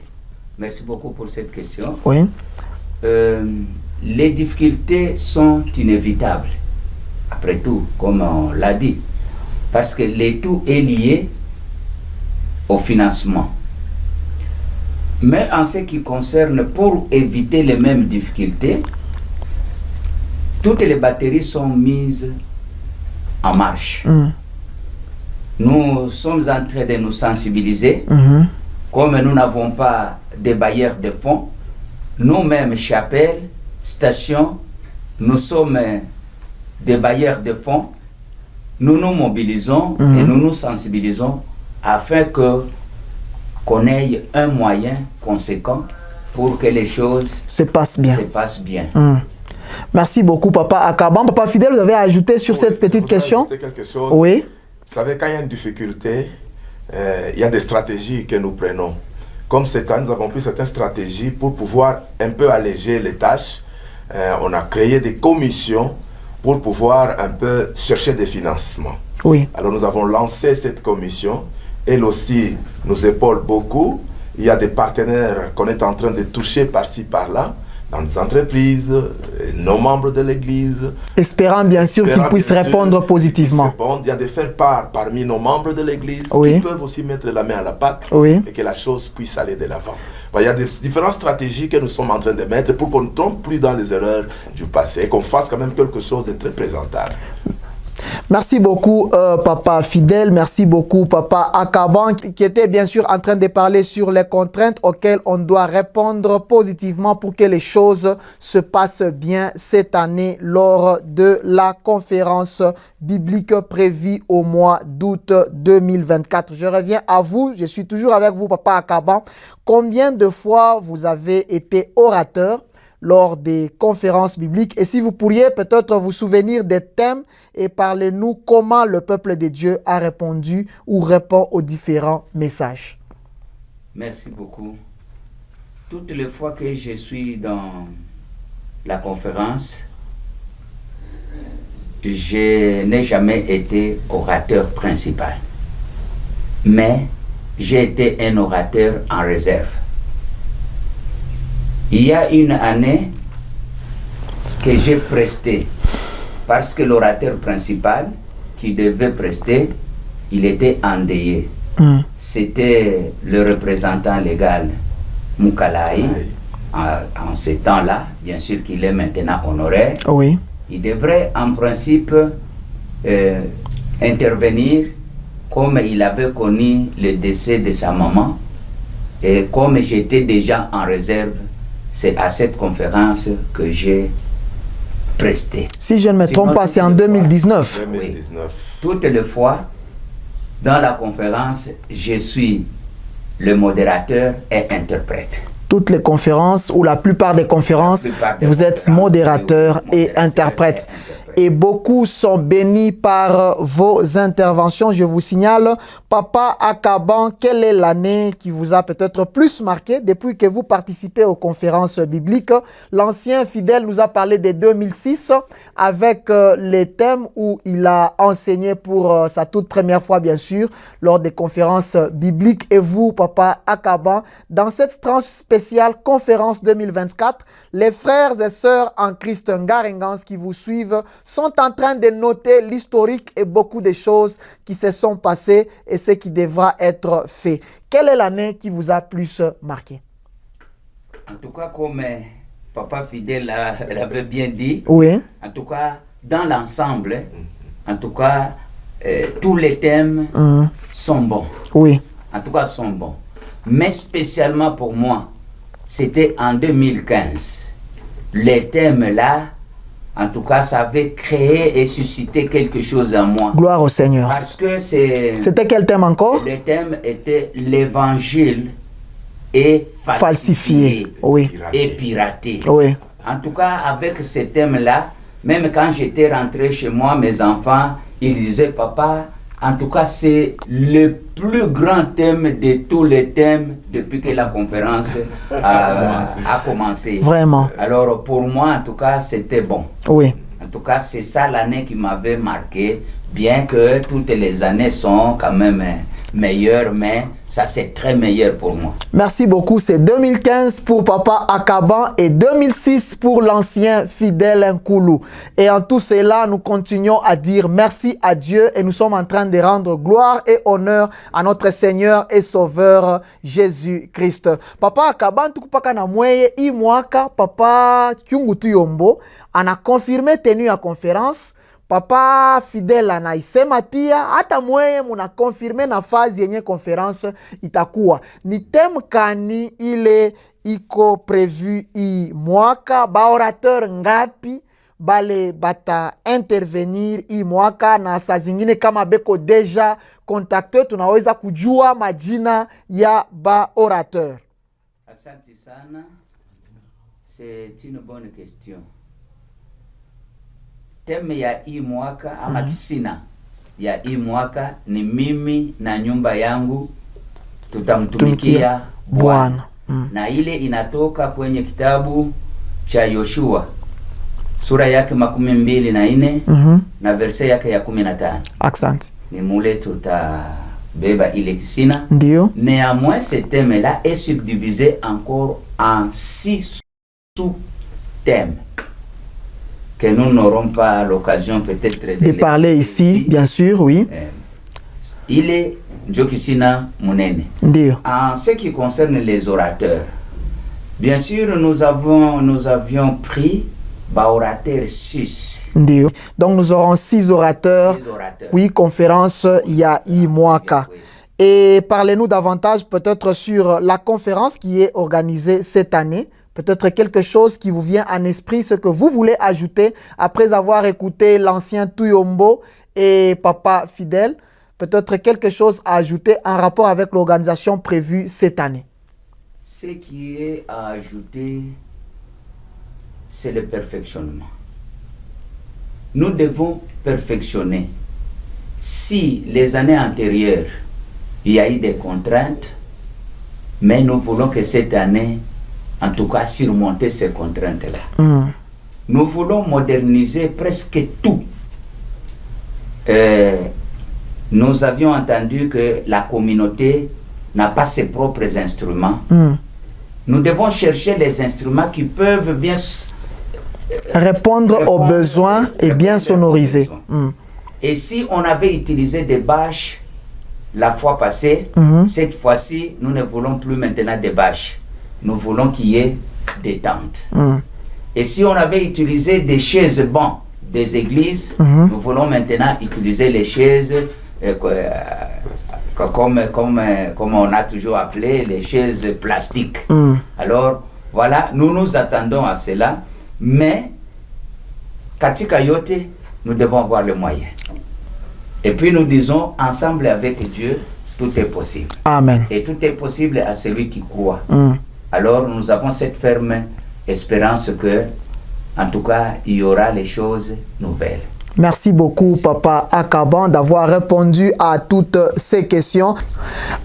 S5: merci beaucoup pour cette question.
S1: Oui.
S5: Les difficultés sont inévitables, après tout, comme on l'a dit, parce que le tout est lié au financement. Mais en ce qui concerne, pour éviter les mêmes difficultés, toutes les batteries sont mises en marche. Nous sommes en train de nous sensibiliser. Comme nous n'avons pas de bailleurs de fonds, nous-mêmes, chapelle, station, nous sommes des bailleurs de fonds. Nous nous mobilisons et nous nous sensibilisons afin qu'on ait un moyen conséquent pour que les choses
S1: se passent bien.
S5: Merci
S1: beaucoup, Papa Akaban. Papa Fidèle, vous avez ajouté sur cette petite question?
S3: Quelque chose.
S1: Oui.
S3: Vous savez, quand il y a une difficulté, il y a des stratégies que nous prenons. Comme cette année, nous avons pris certaines stratégies pour pouvoir un peu alléger les tâches. On a créé des commissions pour pouvoir un peu chercher des financements.
S1: Oui.
S3: Alors nous avons lancé cette commission. Elle aussi nous épaule beaucoup. Il y a des partenaires qu'on est en train de toucher par-ci, par-là, dans des entreprises, nos membres de l'Église.
S1: Espérant bien sûr qu'ils puissent répondre positivement.
S3: Il y a des faire-part parmi nos membres de l'Église qui peuvent aussi mettre la main à la pâte et que la chose puisse aller de l'avant. Il y a des différentes stratégies que nous sommes en train de mettre pour qu'on ne tombe plus dans les erreurs du passé et qu'on fasse quand même quelque chose de très présentable.
S1: Merci beaucoup, Papa Fidèle. Merci beaucoup, Papa Akaban, qui était bien sûr en train de parler sur les contraintes auxquelles on doit répondre positivement pour que les choses se passent bien cette année lors de la conférence biblique prévue au mois d'août 2024. Je reviens à vous. Je suis toujours avec vous, Papa Akaban. Combien de fois vous avez été orateur lors des conférences bibliques? Et si vous pourriez peut-être vous souvenir des thèmes et parlez-nous comment le peuple de Dieu a répondu ou répond aux différents messages.
S5: Merci beaucoup. Toutes les fois que je suis dans la conférence, je n'ai jamais été orateur principal, mais j'ai été un orateur en réserve. Il y a une année que j'ai presté parce que l'orateur principal qui devait prester, il était endeuillé. C'était le représentant légal Moukalaï. En ces temps-là, bien sûr qu'il est maintenant honoraire.
S1: Oui.
S5: Il devrait en principe intervenir comme il avait connu le décès de sa maman. Et comme j'étais déjà en réserve, c'est à cette conférence que j'ai presté.
S1: Si je ne me trompe pas, c'est en 2019.
S5: Oui. Toutes les fois, dans la conférence, je suis le modérateur et interprète.
S1: Toutes les conférences, ou la plupart des conférences, vous êtes modérateur et interprète. Et beaucoup sont bénis par vos interventions. Je vous signale, Papa Akaban, quelle est l'année qui vous a peut-être plus marqué depuis que vous participez aux conférences bibliques? L'ancien fidèle nous a parlé de 2006 avec les thèmes où il a enseigné pour sa toute première fois, bien sûr, lors des conférences bibliques. Et vous, Papa Akaban, dans cette tranche spéciale conférence 2024, les frères et sœurs en Christ Ngarengans qui vous suivent sont en train de noter l'historique et beaucoup de choses qui se sont passées et ce qui devra être fait. Quelle est l'année qui vous a plus marqué?
S5: En tout cas, comme Papa Fidèle l'avait bien dit,
S1: oui.
S5: En tout cas, dans l'ensemble, en tout cas, tous les thèmes sont bons.
S1: Oui.
S5: En tout cas, sont bons. Mais spécialement pour moi, c'était en 2015. Les thèmes là, en tout cas, ça avait créé et suscité quelque chose en moi.
S1: Gloire au Seigneur.
S5: Parce que c'est...
S1: C'était quel thème encore?
S5: Le thème était l'évangile est falsifié,
S1: oui.
S5: Et piraté.
S1: Oui.
S5: En tout cas, avec ce thème-là, même quand j'étais rentré chez moi, mes enfants, ils disaient, papa, en tout cas, c'est le plus grand thème de tous les thèmes depuis que la conférence a commencé.
S1: Vraiment.
S5: Alors, pour moi, en tout cas, c'était bon.
S1: Oui.
S5: En tout cas, c'est ça l'année qui m'avait marqué, bien que toutes les années sont quand même meilleures, mais ça c'est très meilleur pour moi.
S1: Merci beaucoup. C'est 2015 pour Papa Akaban et 2006 pour l'ancien fidèle Nkoulou. Et en tout cela, nous continuons à dire merci à Dieu et nous sommes en train de rendre gloire et honneur à notre Seigneur et Sauveur Jésus-Christ. Papa Akaban, tukupaka na mweye i mwaka Papa Kyungutu Yombo ana confirmé tenue à conférence. Papa Fidèle anaisema pia hata mweye muna confirme nafasi yenye conference itakuwa. Ni thème kani ile iko prevu i mwaka, ba orateur ngapi bale bata intervenir i mwaka, na saa zingine kama beko deja contacte tunaweza kujua majina ya ba orateur.
S5: Asante sana. C'est une bonne question. Teme ya hii mwaka ama kisina ya hii mwaka ni mimi na nyumba yangu tutamtumikia Bwana. Na ile inatoka kwenye kitabu cha Yoshua sura yake 24 na verse yake ya 15.
S1: Asante.
S5: Ni mule tutabeba ile kisina.
S1: Ndio.
S5: Néanmoins, ce thème-là est subdivisé encore en 6 sous-thèmes que nous n'aurons pas l'occasion peut-être
S1: de parler ici, bien sûr, oui.
S5: Il est Njokisina Munene.
S1: Ndio.
S5: En ce qui concerne les orateurs, Bien sûr, nous avions pris orateur 6.
S1: Ndio. Donc nous aurons 6 orateurs.
S5: 6 orateurs.
S1: Oui, conférence Yai Mwaka.
S5: Oui.
S1: Et parlez-nous davantage peut-être sur la conférence qui est organisée cette année. Peut-être quelque chose qui vous vient en esprit, ce que vous voulez ajouter après avoir écouté l'ancien Tuyombo et Papa Fidèle. Peut-être quelque chose à ajouter en rapport avec l'organisation prévue cette année.
S5: Ce qui est à ajouter, c'est le perfectionnement. Nous devons perfectionner. Si les années antérieures, il y a eu des contraintes, mais nous voulons que cette année, en tout cas, surmonter ces contraintes-là. Nous voulons moderniser presque tout. Nous avions entendu que la communauté n'a pas ses propres instruments. Nous devons chercher les instruments qui peuvent bien
S1: Répondre aux besoins et bien sonoriser.
S5: Et si on avait utilisé des bâches la fois passée, cette fois-ci, nous ne voulons plus maintenant des bâches. Nous voulons qu'il y ait des tentes. Et si on avait utilisé des chaises bancs des églises, nous voulons maintenant utiliser les chaises comme on a toujours appelé les chaises plastiques. Alors, voilà, nous nous attendons à cela, mais katika yote, nous devons avoir les moyens. Et puis nous disons, ensemble avec Dieu, tout est possible.
S1: Amen.
S5: Et tout est possible à celui qui croit. Alors nous avons cette ferme espérance que, en tout cas, il y aura les choses nouvelles.
S1: Merci beaucoup, Papa Akaban, d'avoir répondu à toutes ces questions.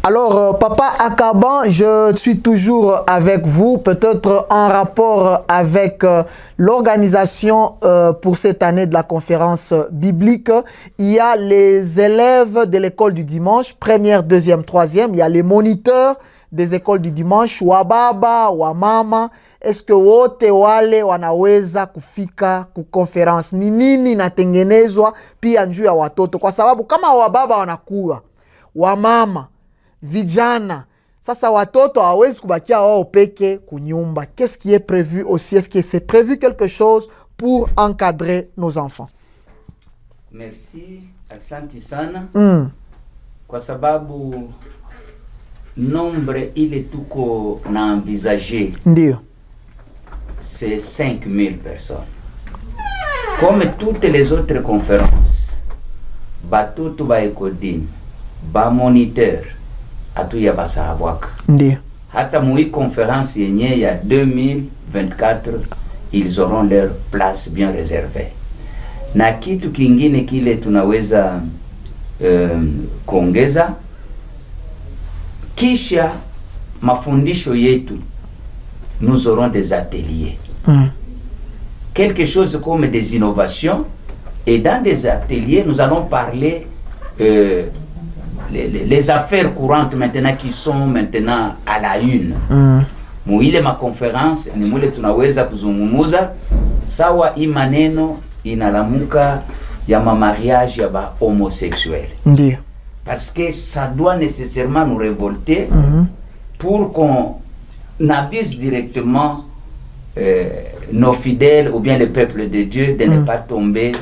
S1: Alors, Papa Akaban, je suis toujours avec vous, peut-être en rapport avec l'organisation pour cette année de la conférence biblique. Il y a les élèves de l'école du dimanche, première, deuxième, troisième. Il y a les moniteurs des écoles du dimanche, wa baba, wa mama. Est-ce que wote wale wanaweza kufika kukonference? Ni nini inatengenezwa pia njuu ya watoto? Kwa sababu kama wa baba wanakuwa, wa mama, vijana, sasa watoto hawezi kubakia wao peke kunyumba. Qu'est-ce qui est prévu aussi? Est-ce que c'est prévu quelque chose pour encadrer nos enfants?
S5: Merci, asante sana. Kwa sababu nombre ile tuko na envisagé,
S1: Ndio.
S5: c'est 5000 personnes. Comme toutes les autres conférences, batoto ba ekodini, ba moniteur, atuya basahabwaka.
S1: Ndio.
S5: Hata mui conférence yenye ya 2024, ils auront leur place bien réservée. Na kitu kingine kile tunaweza kuongeza, kisha mafundisho yetu, nous aurons des ateliers. Quelque chose comme des innovations. Et dans des ateliers, nous allons parler les affaires courantes maintenant qui sont maintenant à la une. Muile ma conférence, ni mule tunaweza kuzungumuza sawa imaneno inalamuka ya mariage ya ba homosexuels.
S1: Ndio.
S5: Parce que ça doit nécessairement nous révolter pour qu'on avise directement nos fidèles ou bien le peuple de Dieu de ne pas tomber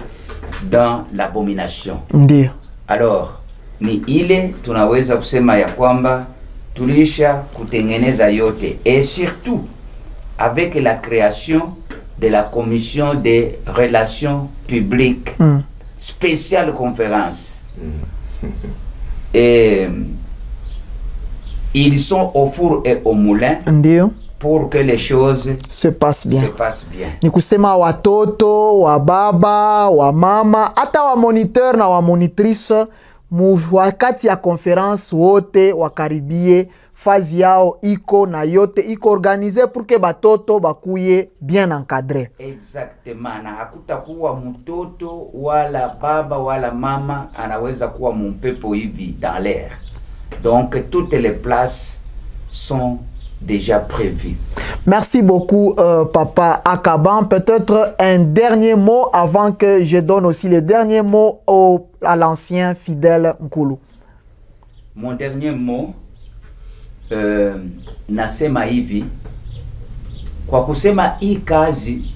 S5: dans l'abomination.
S1: Ndio.
S5: Alors, ni ile tunaweza kusema ya kwamba tulisha kutengeneza yote, et surtout avec la création de la commission des relations publiques, spéciale conférence. Et ils sont au four et au moulin.
S1: Ndio.
S5: Pour que les choses
S1: se passent bien.
S5: Ni
S1: kusema watoto, wa baba, wa mama, hata wa moniteur na wa monitrice wakati ya conference wote wakaribie, fazi yao iko na yote iko organisé pour que batoto bakuye bien encadré.
S5: Exactement. Na hakutakuwa mtoto wala baba wala mama anaweza kuwa mpepo hivi dans l'air. Donc toutes les places sont déjà prévu.
S1: Merci beaucoup, Papa Akaban. Peut-être un dernier mot avant que je donne aussi le dernier mot à l'ancien fidèle Nkulu.
S5: Mon dernier mot, nasema hivi, kwa kusema hii kazi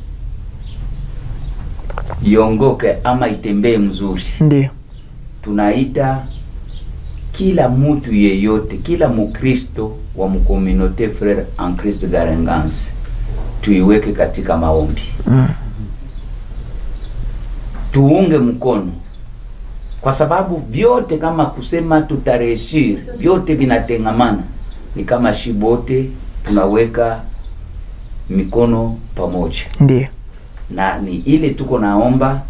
S5: iongoke ama itembee mzuri,
S1: Ndiyo.
S5: tunaita kila mtu yeyote, kila mukristo wa mkomunote Frere en Christ Garengans tuiweke katika maombi. Tuunge mkono, kwa sababu vyote kama kusema tutareshir, vyote vinatengamana. Ni kama shibote tunaweka mikono pamoja.
S1: Ndiyo.
S5: Na ni ile tuko naomba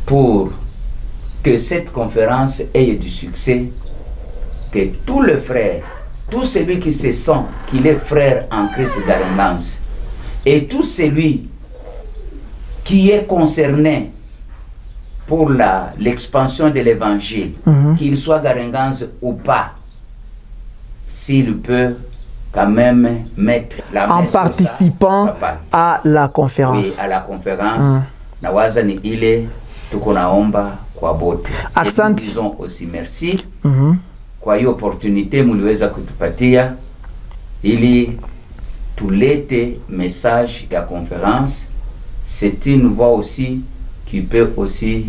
S5: pour que cette conférence ait du succès, que tout le frère, tout celui qui se sent qu'il est frère en Christ Garengans, et tout celui qui est concerné pour l'expansion de l'évangile, qu'il soit Garengans ou pas, s'il peut quand même mettre la
S1: En
S5: main sur
S1: participant
S5: ça, papa.
S1: à la
S5: Oui,
S1: conférence.
S5: à la conférence. Na waza ni ile tuko naomba kwa bote.
S1: Asante.
S5: Disons aussi merci kwa hiyo opportunité muliweza kutupatia ili tulete message ya conférence. C'est une voie aussi qui peut aussi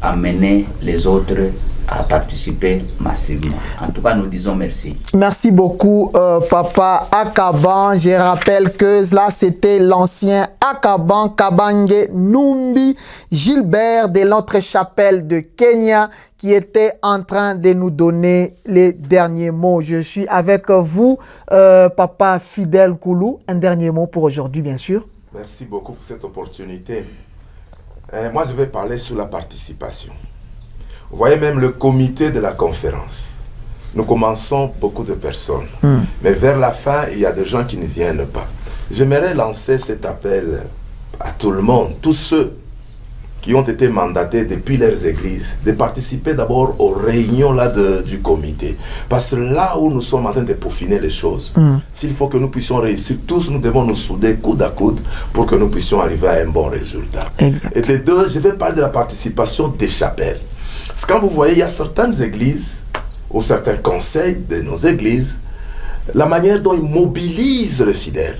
S5: amener les autres à participer massivement. En tout cas, nous disons merci.
S1: Merci beaucoup, Papa Akaban. Je rappelle que là, c'était l'ancien Akaban Kabange Numbi Gilbert de notre chapelle de Kenya qui était en train de nous donner les derniers mots. Je suis avec vous, Papa Fidèle Koulou. Un dernier mot pour aujourd'hui, bien sûr.
S3: Merci beaucoup pour cette opportunité. Moi, je vais parler sur la participation. Vous voyez même le comité de la conférence. Nous commençons beaucoup de personnes. Mais vers la fin, il y a des gens qui ne viennent pas. J'aimerais lancer cet appel à tout le monde, tous ceux qui ont été mandatés depuis leurs églises, de participer d'abord aux réunions là du comité. Parce que là où nous sommes en train de peaufiner les choses, s'il faut que nous puissions réussir, tous nous devons nous souder coude à coude pour que nous puissions arriver à un bon résultat.
S1: Exact.
S3: Et de deux, je vais parler de la participation des chapelles. Parce que quand vous voyez, il y a certaines églises, ou certains conseils de nos églises, la manière dont ils mobilisent les fidèles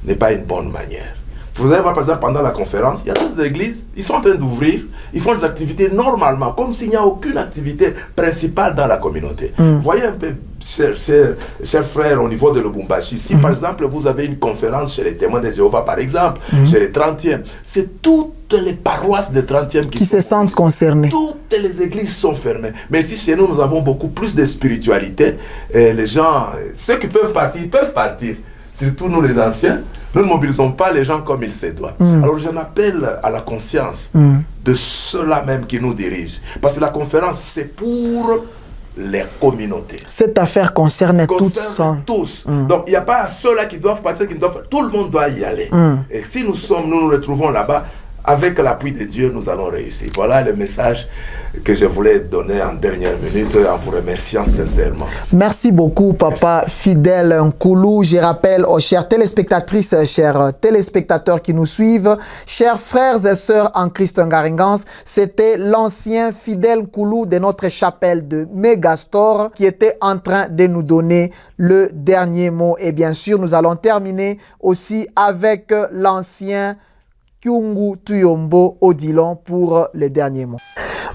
S3: n'est pas une bonne manière. Vous allez voir par exemple pendant la conférence, il y a d'autres églises, ils sont en train d'ouvrir, ils font des activités normalement, comme s'il n'y a aucune activité principale dans la communauté. Voyez un peu, chers frères, au niveau de Lubumbashi, si par exemple vous avez une conférence chez les témoins de Jéhovah, par exemple, chez les 30e, c'est toutes les paroisses de 30e
S1: Qui se sentent concernés.
S3: Toutes les églises sont fermées. Mais ici, chez nous, nous avons beaucoup plus de spiritualité. Et les gens, ceux qui peuvent partir. Surtout nous les anciens, nous ne mobilisons pas les gens comme il se doit. Alors j'en appelle à la conscience de ceux-là même qui nous dirigent. Parce que la conférence, c'est pour les communautés.
S1: Cette affaire concerne
S3: tous. Donc il n'y a pas ceux-là qui doivent partir, qui ne doivent pas. Tout le monde doit y aller. Et si nous nous retrouvons là-bas, avec l'appui de Dieu, nous allons réussir. Voilà le message que je voulais donner en dernière minute en vous remerciant sincèrement.
S1: Merci beaucoup, Papa Fidèle Nkoulou. Je rappelle aux chères téléspectatrices, chers téléspectateurs qui nous suivent, chers frères et sœurs en Christ Garengans, c'était l'ancien Fidèle Nkoulou de notre chapelle de Megastor qui était en train de nous donner le dernier mot. Et bien sûr, nous allons terminer aussi avec l'ancien Kyungu Tuyombo Odilon pour les derniers mots.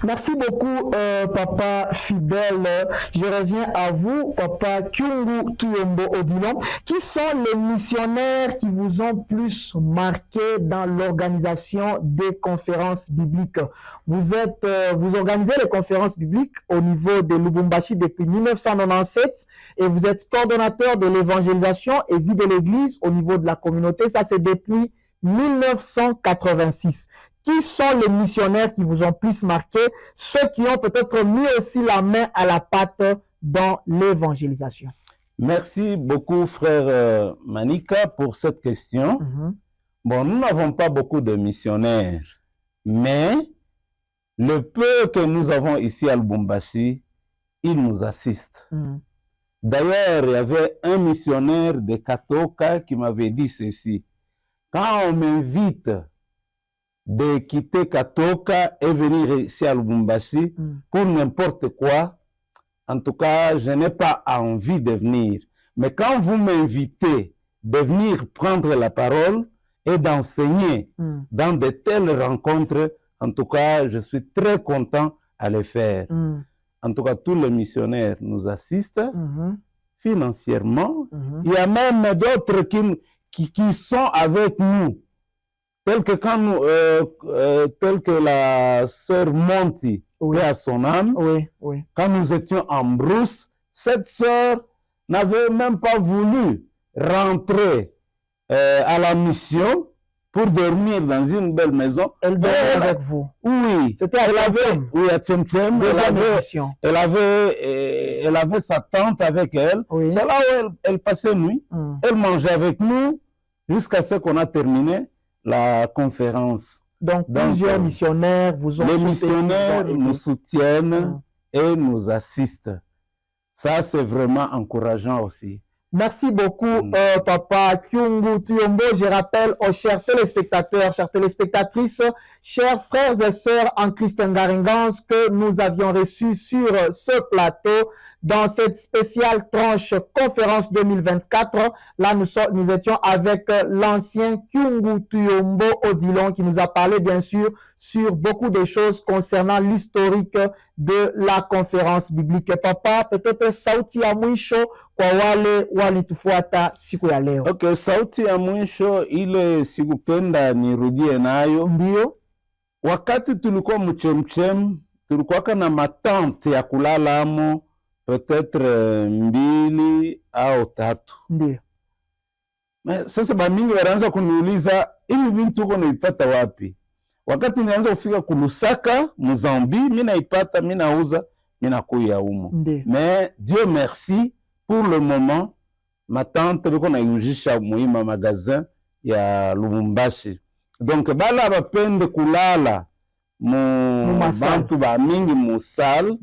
S1: Merci beaucoup, Papa Fidèle. Je reviens à vous, Papa Kyungu Tuyombo Odilon. Qui sont les missionnaires qui vous ont plus marqué dans l'organisation des conférences bibliques? Vous organisez les conférences bibliques au niveau de Lubumbashi depuis 1997 et vous êtes coordonnateur de l'évangélisation et vie de l'Église au niveau de la communauté. Ça, c'est depuis 1986. Qui sont les missionnaires qui vous ont plus marqué? Ceux qui ont peut-être mis aussi la main à la pâte dans l'évangélisation.
S6: Merci beaucoup, frère Manika, pour cette question. Bon, nous n'avons pas beaucoup de missionnaires, mais le peu que nous avons ici à Lubumbashi, ils nous assistent. D'ailleurs, il y avait un missionnaire de Katoka qui m'avait dit ceci. Quand on m'invite de quitter Katoka et venir ici à Lubumbashi pour n'importe quoi, en tout cas, je n'ai pas envie de venir. Mais quand vous m'invitez de venir prendre la parole et d'enseigner dans de telles rencontres. En tout cas, je suis très content à les faire. En tout cas, tous les missionnaires nous assistent financièrement. Il y a même d'autres qui sont avec nous. Tel que, tel que la sœur Monty, à son âme, quand nous étions en brousse, cette sœur n'avait même pas voulu rentrer à la mission pour dormir dans une belle maison.
S1: Elle dormait avec vous.
S6: Oui.
S1: C'était à Tchemtchem.
S6: Oui, à Tchemtchem. Elle avait sa tante avec elle. Oui. C'est là où elle passait nuit. Elle mangeait avec nous jusqu'à ce qu'on a terminé la conférence.
S1: Donc plusieurs missionnaires vous ont
S6: soutenu. Les missionnaires nous soutiennent et nous assistent. Ça, c'est vraiment encourageant aussi.
S1: Merci beaucoup, Papa Kyungu Tuyombo. Je rappelle aux chers téléspectateurs, chères téléspectatrices, chers frères et sœurs en Christ Ngarengans que nous avions reçus sur ce plateau dans cette spéciale tranche conférence 2024. Là, nous étions avec l'ancien Kyungu Tuyombo Odilon qui nous a parlé, bien sûr, sur beaucoup de choses concernant l'historique de la conférence biblique. Papa, peut-être sauti ya mwisho kwa wale walitufuata siku ya leo.
S6: Okay, sauti ya mwisho ile sikupenda nirudie nayo.
S1: Ndio.
S6: Wakati tulikuwa mchemchem, tulikuwa na matante ya kulala amo peut-être 2 au 3.
S1: Ndio.
S6: Sasa bamingi wanaanza kuniuliza hivi vitu tuko naipata wapi? Wakati nianza kufika kulusaka Mozambique, mimi naipata, mimi nauza, mimi nakuya humo. Mais Dieu merci, pour le moment ma tante liko naiujisha muima magasin ya Lubumbashi. Donc bala bapende kulala mu bantu ba mingi musal.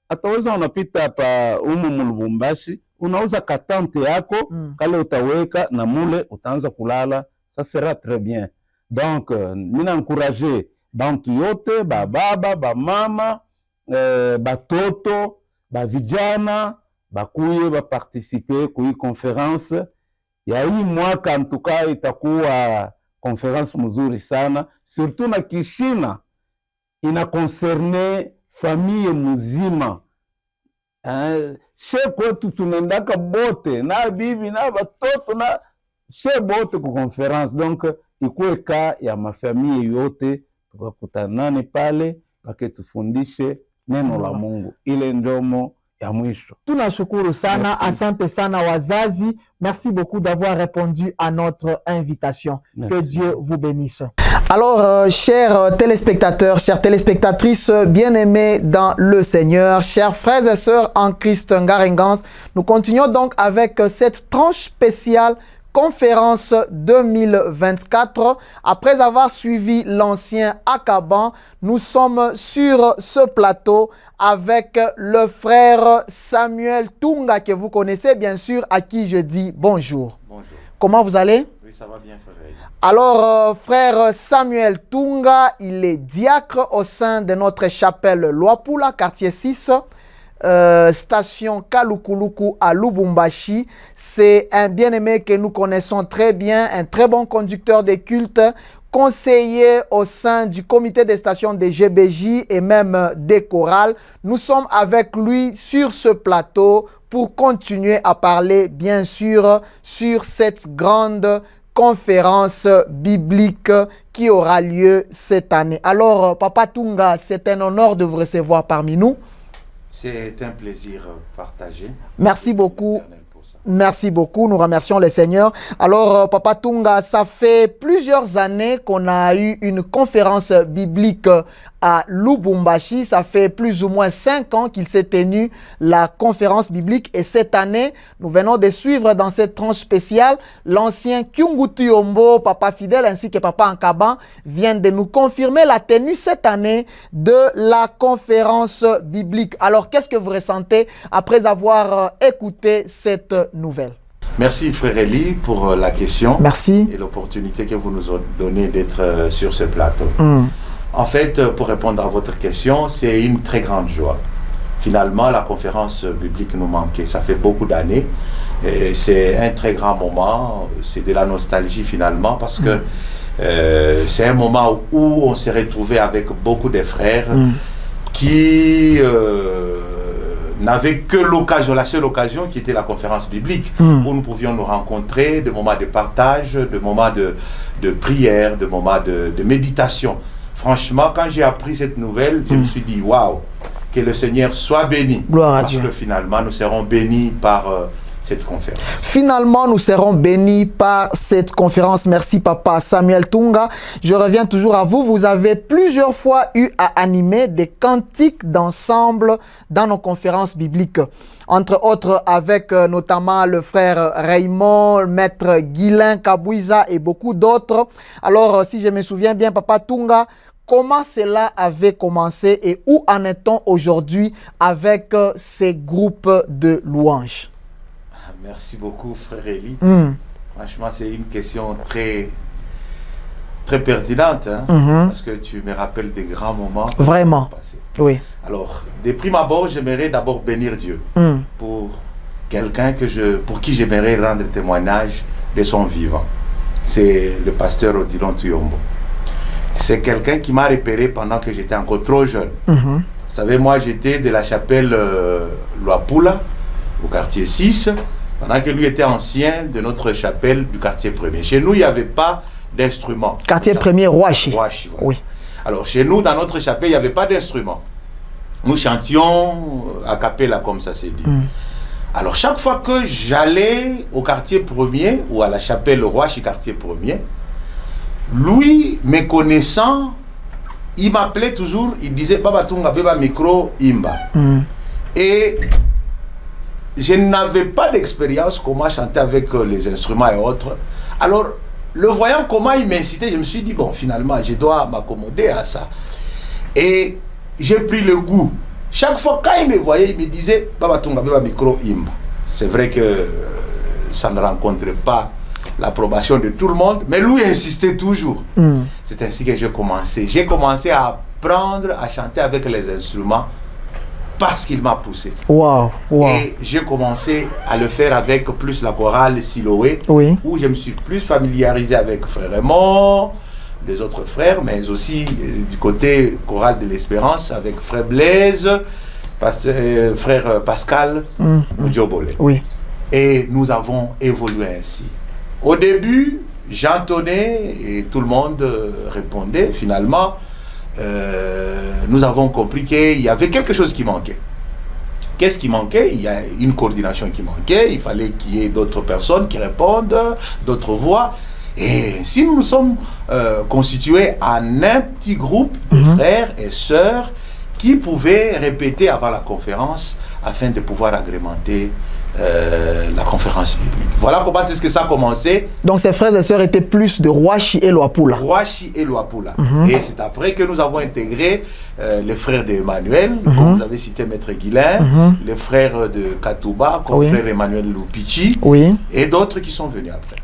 S6: Ataweza unapita hapa humo mu Lubumbashi, unauza katante yako, kale utaweka na mule utaanza kulala, ça sera très bien. Donc, mina encourager bantu yote, ba baba, ba mama, ba toto, ba vijana, ba kuye, ba participer kui conférence. Ya hii mwaka en tout cas itakuwa conférence mzuri sana, surtout na Kishina ina concerne famille muzima. She kwetu tunendaka bote, na bibi, na batoto, na she bote ku conférence. Donc, ikuwe ka ya mafamilie yote, tukakutanane pale, waketufundishe neno la Mungu. Ile ndomo ya mwisho.
S1: Tunashukuru sana, merci. Asante sana wazazi. Merci beaucoup d'avoir répondu à notre invitation. Merci. Que Dieu vous bénisse. Alors, chers téléspectateurs, chères téléspectatrices bien-aimés dans le Seigneur, chers frères et sœurs en Christ Ngarengans, nous continuons donc avec cette tranche spéciale conférence 2024. Après avoir suivi l'ancien Akaban, nous sommes sur ce plateau avec le frère Samuel Tunga, que vous connaissez bien sûr, à qui je dis bonjour.
S7: Bonjour.
S1: Comment vous allez?
S7: Oui, ça va bien, frère.
S1: Alors, frère Samuel Tunga, il est diacre au sein de notre chapelle Luapula, quartier 6, station Kalukuluku à Lubumbashi. C'est un bien-aimé que nous connaissons très bien, un très bon conducteur de culte, conseiller au sein du comité des stations de GBJ et même des chorales. Nous sommes avec lui sur ce plateau pour continuer à parler, bien sûr, sur cette grande conférence biblique qui aura lieu cette année. Alors, Papa Tunga, c'est un honneur de vous recevoir parmi nous.
S7: C'est un plaisir partagé.
S1: Merci beaucoup. Merci beaucoup, nous remercions le Seigneur. Alors, Papa Tunga, ça fait plusieurs années qu'on a eu une conférence biblique à Lubumbashi. Ça fait plus ou moins 5 ans qu'il s'est tenu la conférence biblique. Et cette année, nous venons de suivre dans cette tranche spéciale, l'ancien Kyungu Tuyombo, Papa Fidèle ainsi que Papa Ankaban viennent de nous confirmer la tenue cette année de la conférence biblique. Alors, qu'est-ce que vous ressentez après avoir écouté cette nouvelle?
S7: Merci frère Eli pour la question.
S1: Merci.
S7: Et l'opportunité que vous nous avez donnée d'être sur ce plateau. En fait, pour répondre à votre question, c'est une très grande joie. finalement, la conférence biblique nous manquait. Ça fait beaucoup d'années. Et c'est un très grand moment. C'est de la nostalgie finalement parce que c'est un moment où on s'est retrouvé avec beaucoup de frères qui n'avaient que l'occasion, la seule occasion qui était la conférence biblique, où nous pouvions nous rencontrer, des moments de partage, des moments de prière, des moments de méditation. Franchement, quand j'ai appris cette nouvelle, je me suis dit, waouh, que le Seigneur soit béni.
S1: Gloire à
S7: parce
S1: Dieu.
S7: que finalement, nous serons bénis par cette conférence.
S1: Finalement, nous serons bénis par cette conférence. Merci, Papa Samuel Tunga. Je reviens toujours à vous. Vous avez plusieurs fois eu à animer des cantiques d'ensemble dans nos conférences bibliques. Entre autres, avec notamment le frère Raymond, le maître Guilain Kabouiza et beaucoup d'autres. Alors, si je me souviens bien, Papa Tunga, comment cela avait commencé et où en est-on aujourd'hui avec ces groupes de louanges?
S7: Merci beaucoup, frère Eli. Franchement, c'est une question très pertinente, hein, parce que tu me rappelles des grands moments.
S1: Vraiment. Oui.
S7: Alors, de prime abord, j'aimerais d'abord bénir Dieu pour quelqu'un pour qui j'aimerais rendre témoignage de son vivant. C'est le pasteur Odilon Tuyombo. C'est quelqu'un qui m'a repéré pendant que j'étais encore trop jeune. Vous savez, moi, j'étais de la chapelle Luapula, au quartier 6, pendant que lui était ancien de notre chapelle du quartier 1er. Chez nous, il n'y avait pas d'instrument.
S1: Quartier 1er, Rouachi.
S7: Rouachi, voilà.
S1: Oui.
S7: Alors, chez nous, dans notre chapelle, il n'y avait pas d'instrument. Nous chantions a cappella, comme ça s'est dit. Alors, chaque fois que j'allais au quartier 1er, ou à la chapelle Rouachi, quartier 1er, lui, me connaissant, il m'appelait toujours, il disait Baba Tunga Beba micro imba. Et je n'avais pas d'expérience comment chanter avec les instruments et autres. Alors, le voyant comment il m'incitait, je me suis dit, bon, finalement, je dois m'accommoder à ça. Et j'ai pris le goût. Chaque fois, quand il me voyait, il me disait Baba Tunga Beba micro imba. C'est vrai que ça ne rencontrait pas l'approbation de tout le monde, mais lui insistait toujours. C'est ainsi que j'ai commencé. J'ai commencé à apprendre à chanter avec les instruments parce qu'il m'a poussé.
S1: Wow, wow.
S7: Et j'ai commencé à le faire avec plus la chorale Siloé,
S1: Oui.
S7: où je me suis plus familiarisé avec Frère Raymond, les autres frères, mais aussi du côté chorale de l'Espérance avec Frère Blaise, Frère Pascal, Diobole.
S1: Oui.
S7: Et nous avons évolué ainsi. Au début, j'entonnais et tout le monde répondait. Finalement, nous avons compris qu'il y avait quelque chose qui manquait. Qu'est-ce qui manquait? Il y a une coordination qui manquait. Il fallait qu'il y ait d'autres personnes qui répondent, d'autres voix. Et si nous nous sommes constitués en un petit groupe de frères et sœurs qui pouvaient répéter avant la conférence afin de pouvoir agrémenter la conférence biblique. Voilà comment est-ce que ça a commencé.
S1: Donc ces frères et sœurs étaient plus de Rouachi et Luapula.
S7: Rouachi et Luapula. Et c'est après que nous avons intégré les frères d'Emmanuel, comme vous avez cité Maître Guilain, les frères de Katouba, comme frère Emmanuel Lupichi, et d'autres qui sont venus après.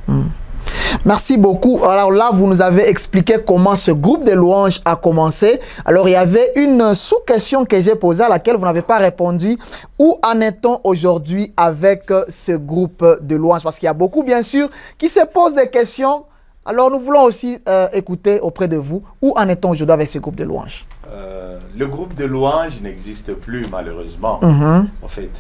S1: Merci beaucoup. Alors là, vous nous avez expliqué comment ce groupe de louanges a commencé. Alors, il y avait une sous-question que j'ai posée à laquelle vous n'avez pas répondu. Où en est-on aujourd'hui avec ce groupe de louanges? Parce qu'il y a beaucoup, bien sûr, qui se posent des questions. Alors, nous voulons aussi écouter auprès de vous. Où en est-on aujourd'hui avec ce groupe de louanges?
S7: Le groupe de louanges n'existe plus, malheureusement. En fait.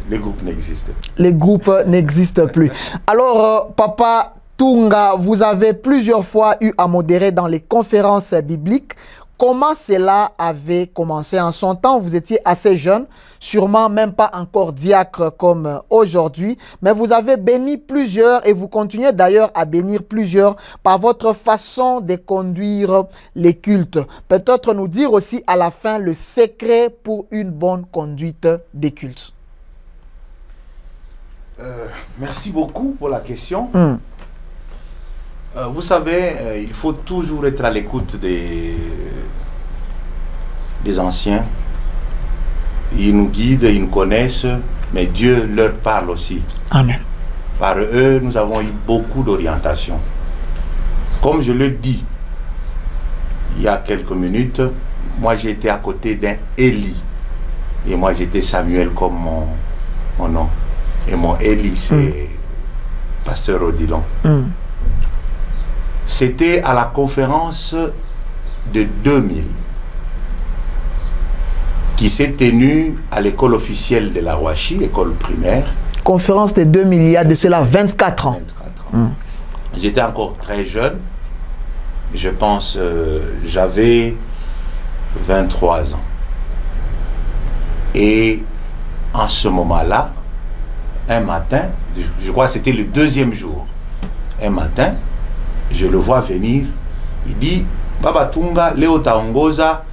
S7: Les groupes n'existent plus.
S1: Les groupes n'existent plus. Alors, Papa Tunga, vous avez plusieurs fois eu à modérer dans les conférences bibliques. Comment cela avait commencé? En son temps, vous étiez assez jeune, sûrement même pas encore diacre comme aujourd'hui, mais vous avez béni plusieurs et vous continuez d'ailleurs à bénir plusieurs par votre façon de conduire les cultes. Peut-être nous dire aussi à la fin le secret pour une bonne conduite des cultes.
S7: Merci beaucoup pour la question. Vous savez, il faut toujours être à l'écoute des anciens. Ils nous guident, ils nous connaissent, mais Dieu leur parle aussi.
S1: Amen.
S7: Par eux, nous avons eu beaucoup d'orientation. Comme je le dis il y a quelques minutes, moi j'ai été à côté d'un Élie. Et moi, j'étais Samuel comme mon nom. Et mon Eli, c'est Pasteur Odilon. C'était à la conférence de 2000 qui s'est tenue à l'école officielle de la Rouachi, école primaire.
S1: Conférence de 2000, il y a de cela 24 ans.
S7: 24 ans. J'étais encore très jeune. Je pense j'avais 23 ans. Et en ce moment-là, un matin, je crois que c'était le 2e jour, un matin, je le vois venir, il dit, Baba Tunga, Léo Taongoza,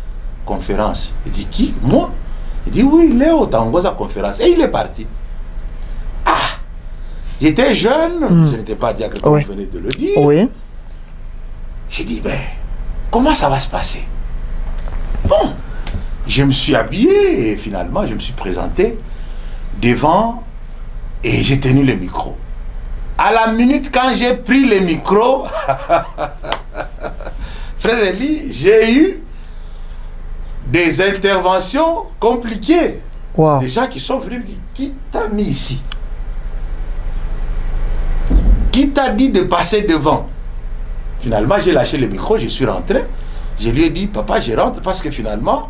S7: conférence. Il dit, qui? Moi? Il dit, oui, Léo Taongoza, conférence. Et il est parti. Ah! J'étais jeune, je n'étais pas diacre comme vous venez de le dire.
S1: Oui.
S7: J'ai dit, ben, comment ça va se passer? Bon, je me suis habillé et finalement, je me suis présenté devant et j'ai tenu le micro. À la minute quand j'ai pris le micro, frère Eli, j'ai eu des interventions compliquées.
S1: Wow.
S7: Des gens qui sont venus me dire, qui t'a mis ici? Qui t'a dit de passer devant? Finalement, j'ai lâché le micro, je suis rentré. Je lui ai dit, papa, je rentre parce que finalement,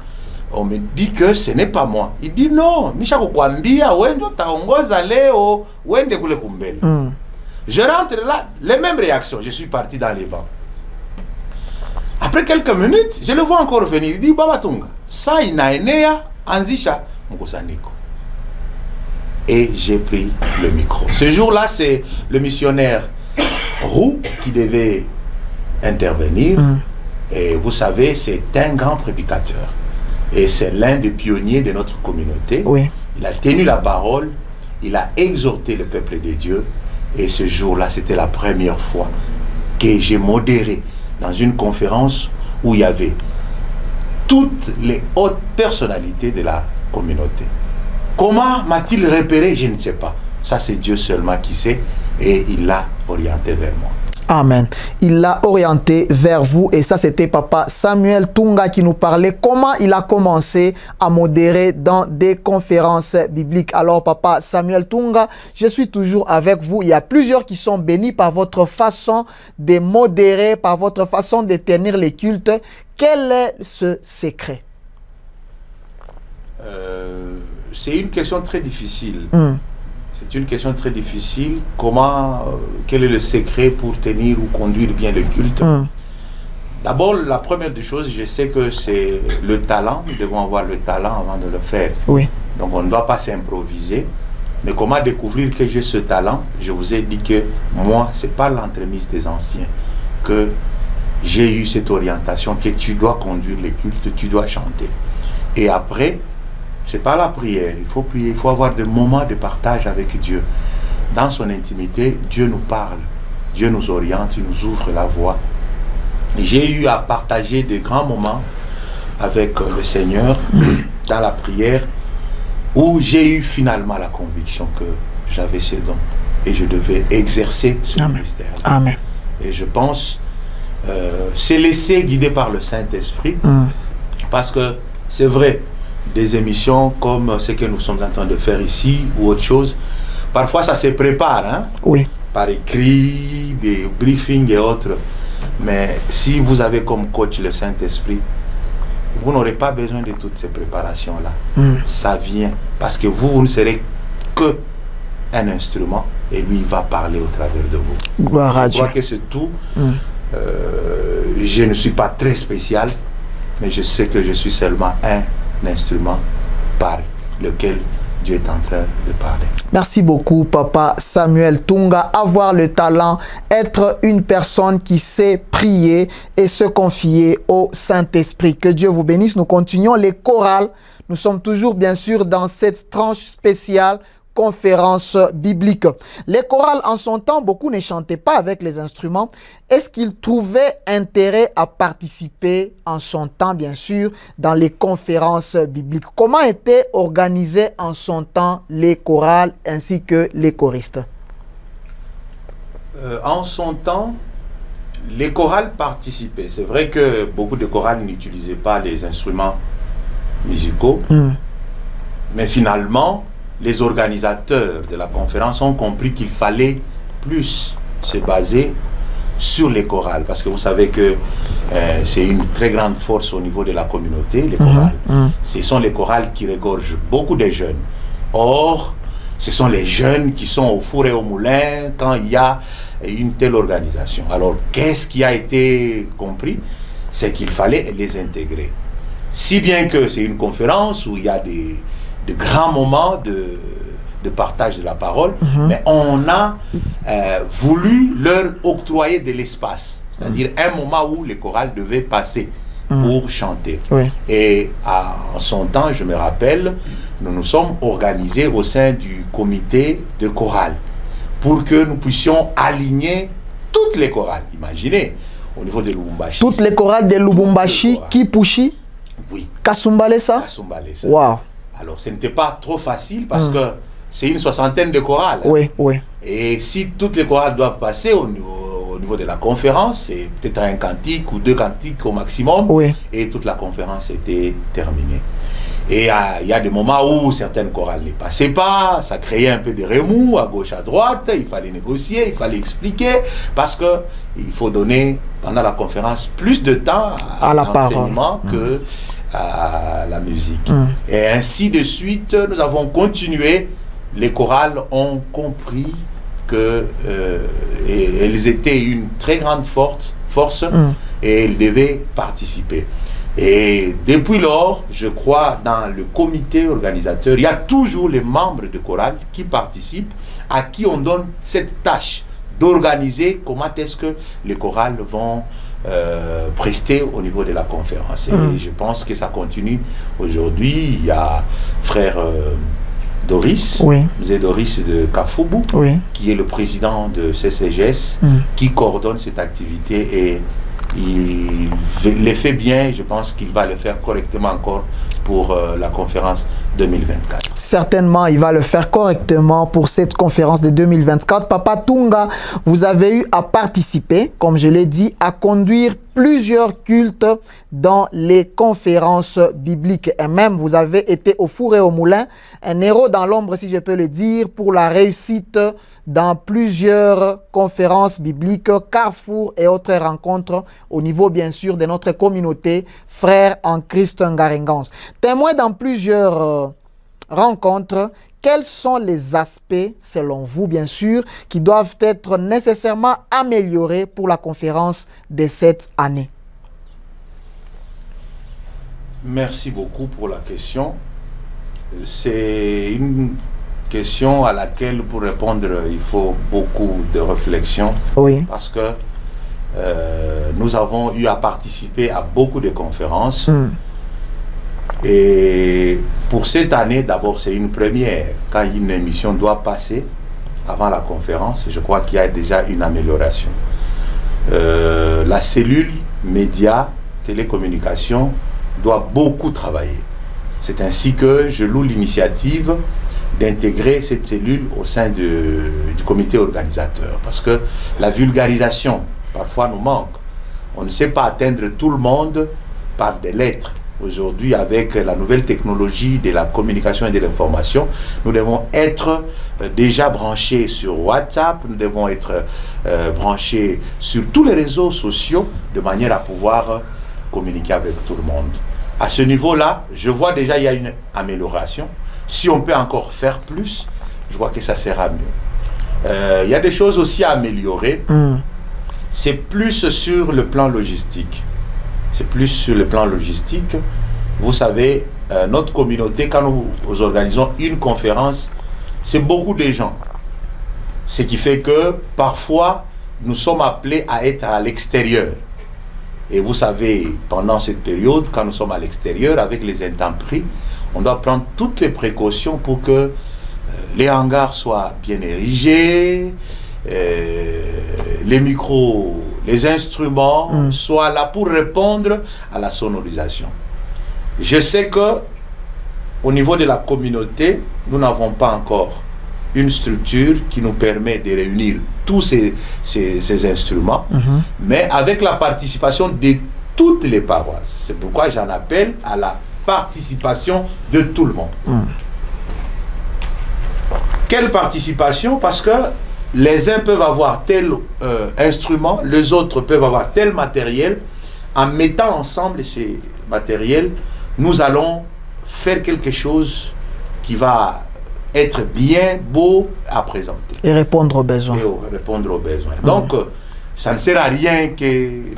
S7: on me dit que ce n'est pas moi. Il dit, non, je rentre là, les mêmes réactions. Je suis parti dans les bancs. Après quelques minutes, je le vois encore venir. Il dit, Baba Tunga, ça inaenea anzisha mukosaniko. Et j'ai pris le micro. Ce jour-là, c'est le missionnaire Roux qui devait intervenir. Et vous savez, c'est un grand prédicateur. Et c'est l'un des pionniers de notre communauté.
S1: Oui.
S7: Il a tenu la parole, il a exhorté le peuple de Dieu. Et ce jour-là, c'était la première fois que j'ai modéré dans une conférence où il y avait toutes les hautes personnalités de la communauté. Comment m'a-t-il repéré? Je ne sais pas. Ça, c'est Dieu seulement qui sait. Et il l'a orienté vers moi.
S1: Amen. Il l'a orienté vers vous et ça c'était Papa Samuel Tunga qui nous parlait comment il a commencé à modérer dans des conférences bibliques. Alors Papa Samuel Tunga, je suis toujours avec vous. Il y a plusieurs qui sont bénis par votre façon de modérer, par votre façon de tenir les cultes. Quel est ce secret?
S7: C'est une question très difficile. C'est une question très difficile. Comment, quel est le secret pour tenir ou conduire bien le culte? D'abord, la première des choses, je sais que c'est le talent. Nous devons avoir le talent avant de le faire.
S1: Oui.
S7: Donc, on ne doit pas s'improviser. Mais comment découvrir que j'ai ce talent? Je vous ai dit que moi, ce n'est pas l'entremise des anciens que j'ai eu cette orientation que tu dois conduire le culte, tu dois chanter. Et après, c'est pas la prière, il faut prier, il faut avoir des moments de partage avec Dieu. Dans son intimité, Dieu nous parle, Dieu nous oriente, il nous ouvre la voie. J'ai eu à partager des grands moments avec le Seigneur dans la prière où j'ai eu finalement la conviction que j'avais ces dons et je devais exercer ce ministère.
S1: Amen.
S7: Et je pense se laisser guider par le Saint-Esprit parce que c'est vrai, des émissions comme ce que nous sommes en train de faire ici ou autre chose, parfois ça se prépare, hein?
S1: Oui.
S7: Par écrit, des briefings et autres. Mais si vous avez comme coach le Saint-Esprit, vous n'aurez pas besoin de toutes ces préparations-là. Ça vient parce que vous ne serez que un instrument et lui il va parler au travers de vous.
S1: Gloire à Dieu.
S7: Je crois que c'est tout. Je ne suis pas très spécial, mais je sais que je suis seulement un instrument par lequel Dieu est en train de parler.
S1: Merci beaucoup, Papa Samuel Tunga. Avoir le talent, être une personne qui sait prier et se confier au Saint-Esprit. Que Dieu vous bénisse. Nous continuons les chorales. Nous sommes toujours, bien sûr, dans cette tranche spéciale conférence biblique. Les chorales, en son temps, beaucoup ne chantaient pas avec les instruments. Est-ce qu'ils trouvaient intérêt à participer en son temps, bien sûr, dans les conférences bibliques? Comment étaient organisés en son temps les chorales ainsi que les choristes?
S7: En son temps, les chorales participaient. C'est vrai que beaucoup de chorales n'utilisaient pas les instruments musicaux. Mais finalement, les organisateurs de la conférence ont compris qu'il fallait plus se baser sur les chorales, parce que vous savez que c'est une très grande force au niveau de la communauté, les chorales. Ce sont les chorales qui regorgent beaucoup de jeunes. Or, ce sont les jeunes qui sont au four et au moulin quand il y a une telle organisation. Alors, qu'est-ce qui a été compris? C'est qu'il fallait les intégrer. Si bien que c'est une conférence où il y a de grands moments de partage de la parole, mais on a voulu leur octroyer de l'espace, c'est-à-dire un moment où les chorales devaient passer pour chanter.
S1: Oui.
S7: Et en son temps, je me rappelle, nous nous sommes organisés au sein du comité de chorale pour que nous puissions aligner toutes les chorales. Imaginez, au niveau de Lubumbashi.
S1: Toutes les chorales de Lubumbashi, Kipushi,
S7: oui.
S1: Kasumbalesa.
S7: Kasumbalesa.
S1: Wow.
S7: Alors, ce n'était pas trop facile parce que c'est une soixantaine de chorales.
S1: Oui, oui.
S7: Et si toutes les chorales doivent passer au niveau de la conférence, c'est peut-être un cantique ou 2 cantiques au maximum.
S1: Oui.
S7: Et toute la conférence était terminée. Et il y a des moments où certaines chorales ne passaient pas, ça créait un peu de remous à gauche, à droite, il fallait négocier, il fallait expliquer, parce qu'il faut donner, pendant la conférence, plus de temps à l'enseignement que à la musique. Et ainsi de suite, nous avons continué, les chorales ont compris qu'elles étaient une très grande force et elles devaient participer. Et depuis lors, je crois, dans le comité organisateur, il y a toujours les membres de chorale qui participent, à qui on donne cette tâche d'organiser comment est-ce que les chorales vont prester au niveau de la conférence. Et je pense que ça continue aujourd'hui. Il y a frère Doris, Mzee Doris de Kafubu, qui est le président de CCGS, qui coordonne cette activité et il le fait bien. Je pense qu'il va le faire correctement encore pour la conférence 2024.
S1: Certainement, il va le faire correctement pour cette conférence de 2024. Papa Tunga, vous avez eu à participer, comme je l'ai dit, à conduire plusieurs cultes dans les conférences bibliques. Et même, vous avez été au four et au moulin, un héros dans l'ombre, si je peux le dire, pour la réussite dans plusieurs conférences bibliques, carrefour et autres rencontres au niveau, bien sûr, de notre communauté, frères en Christ Ngarengans. Témoin dans plusieurs rencontres, quels sont les aspects, selon vous, bien sûr, qui doivent être nécessairement améliorés pour la conférence de cette année?
S7: Merci beaucoup pour la question. C'est une question à laquelle, pour répondre, il faut beaucoup de réflexion.
S1: Oui.
S7: Parce que nous avons eu à participer à beaucoup de conférences. Et pour cette année, d'abord, c'est une première. Quand une émission doit passer avant la conférence, je crois qu'il y a déjà une amélioration. La cellule médias, télécommunication doit beaucoup travailler. C'est ainsi que je loue l'initiative d'intégrer cette cellule au sein du comité organisateur. Parce que la vulgarisation, parfois, nous manque. On ne sait pas atteindre tout le monde par des lettres. Aujourd'hui, avec la nouvelle technologie de la communication et de l'information, nous devons être déjà branchés sur WhatsApp, nous devons être branchés sur tous les réseaux sociaux de manière à pouvoir communiquer avec tout le monde. À ce niveau-là, je vois déjà il y a une amélioration. Si on peut encore faire plus, je vois que ça sera mieux. Il y a des choses aussi à améliorer. C'est plus sur le plan logistique. C'est plus sur le plan logistique. Vous savez, notre communauté, quand nous organisons une conférence, c'est beaucoup de gens. Ce qui fait que parfois, nous sommes appelés à être à l'extérieur. Et vous savez, pendant cette période, quand nous sommes à l'extérieur, avec les intempéries, on doit prendre toutes les précautions pour que les hangars soient bien érigés, les micros, les instruments soient là pour répondre à la sonorisation. Je sais que au niveau de la communauté, nous n'avons pas encore une structure qui nous permet de réunir tous ces instruments, mais avec la participation de toutes les paroisses. C'est pourquoi j'en appelle à la participation de tout le monde. Quelle participation? Parce que les uns peuvent avoir tel instrument, les autres peuvent avoir tel matériel. En mettant ensemble ces matériels, nous allons faire quelque chose qui va être bien, beau à présenter.
S1: Et répondre aux besoins.
S7: Et répondre aux besoins. Donc, ça ne sert à rien que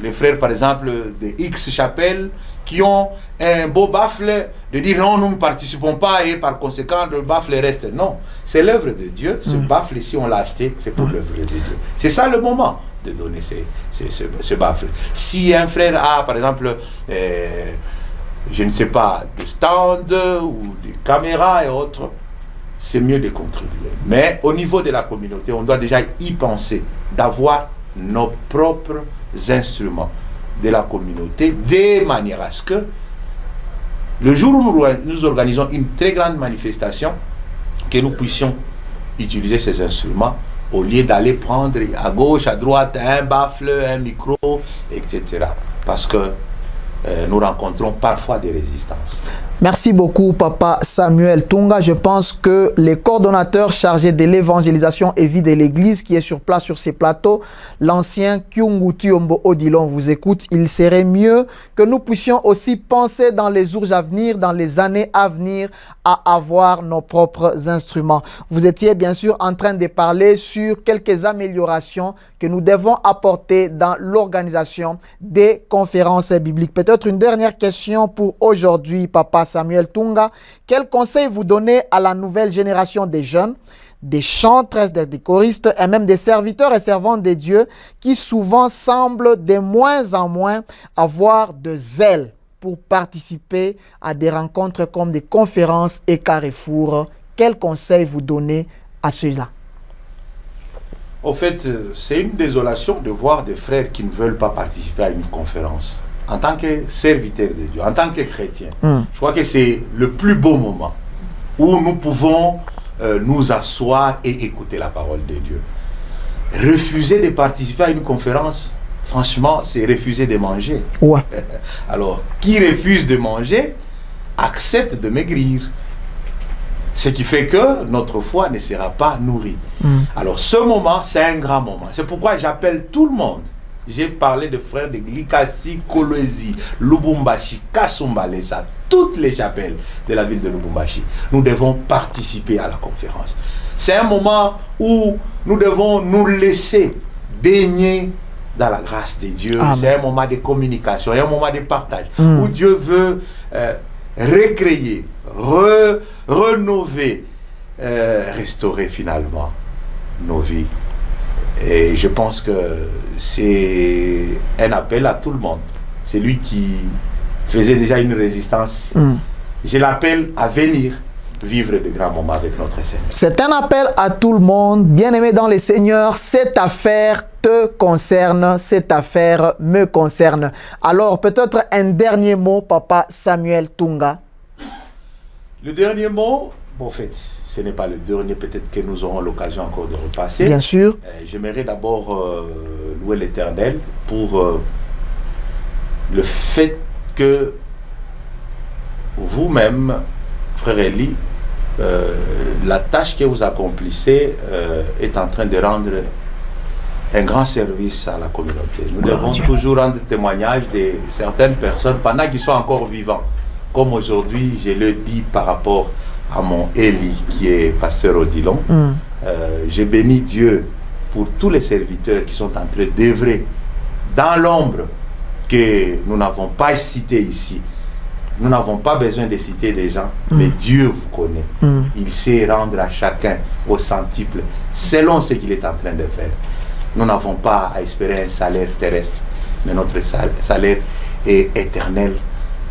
S7: les frères, par exemple, de X chapelles, qui ont un beau baffle, de dire non, nous ne participons pas et par conséquent, le baffle reste. Non, c'est l'œuvre de Dieu. Ce baffle, si on l'a acheté, c'est pour l'œuvre de Dieu. C'est ça le moment de donner ce baffle. Si un frère a, par exemple, je ne sais pas, des stands ou des caméras et autres, c'est mieux de contribuer. Mais au niveau de la communauté, on doit déjà y penser, d'avoir nos propres instruments de la communauté, de manière à ce que le jour où nous organisons une très grande manifestation, que nous puissions utiliser ces instruments au lieu d'aller prendre à gauche, à droite, un baffle, un micro, etc. Parce que nous rencontrons parfois des résistances.
S1: Merci beaucoup, Papa Samuel Tunga. Je pense que les coordonnateurs chargés de l'évangélisation et vie de l'Église qui est sur place sur ces plateaux, l'ancien Kyungu Tuyombo Odilon vous écoute. Il serait mieux que nous puissions aussi penser dans les jours à venir, dans les années à venir, à avoir nos propres instruments. Vous étiez bien sûr en train de parler sur quelques améliorations que nous devons apporter dans l'organisation des conférences bibliques. Peut-être une dernière question pour aujourd'hui, Papa Samuel Tunga. Quel conseil vous donnez à la nouvelle génération des jeunes, des chantres, des choristes et même des serviteurs et servantes de Dieu qui souvent semblent de moins en moins avoir de zèle pour participer à des rencontres comme des conférences et carrefours? Quel conseil vous donnez à ceux-là?
S7: Au fait, c'est une désolation de voir des frères qui ne veulent pas participer à une conférence. En tant que serviteur de Dieu, en tant que chrétien, je crois que c'est le plus beau moment où nous pouvons nous asseoir et écouter la parole de Dieu. Refuser de participer à une conférence, franchement, c'est refuser de manger.
S1: Ouais.
S7: Alors, qui refuse de manger, accepte de maigrir. Ce qui fait que notre foi ne sera pas nourrie. Alors, ce moment, c'est un grand moment. C'est pourquoi j'appelle tout le monde. J'ai parlé de frères de Likasi, Kolwezi, Lubumbashi, Kasumbalesa, toutes les chapelles de la ville de Lubumbashi. Nous devons participer à la conférence. C'est un moment où nous devons nous laisser baigner dans la grâce de Dieu. C'est un moment de communication, un moment de partage, où Dieu veut recréer, rénover, restaurer finalement nos vies. Et je pense que c'est un appel à tout le monde. C'est lui qui faisait déjà une résistance. Je l'appelle à venir vivre de grands moments avec notre Seigneur.
S1: C'est un appel à tout le monde. Bien-aimé dans le Seigneur, cette affaire te concerne, cette affaire me concerne. Alors, peut-être un dernier mot, Papa Samuel Tunga.
S7: Le dernier mot, bon, en fait, ce n'est pas le dernier, peut-être que nous aurons l'occasion encore de repasser.
S1: Bien sûr.
S7: J'aimerais d'abord louer l'Éternel pour le fait que vous-même, frère Eli, la tâche que vous accomplissez est en train de rendre un grand service à la communauté. Nous devons toujours rendre témoignage de certaines personnes pendant qu'ils sont encore vivants. Comme aujourd'hui, je le dis par rapport à mon Eli qui est pasteur Odilon. Je bénis Dieu pour tous les serviteurs qui sont en train d'œuvrer dans l'ombre que nous n'avons pas cité ici. Nous n'avons pas besoin de citer des gens, mais Dieu vous connaît. Il sait rendre à chacun au centuple selon ce qu'il est en train de faire. Nous n'avons pas à espérer un salaire terrestre, mais notre salaire est éternel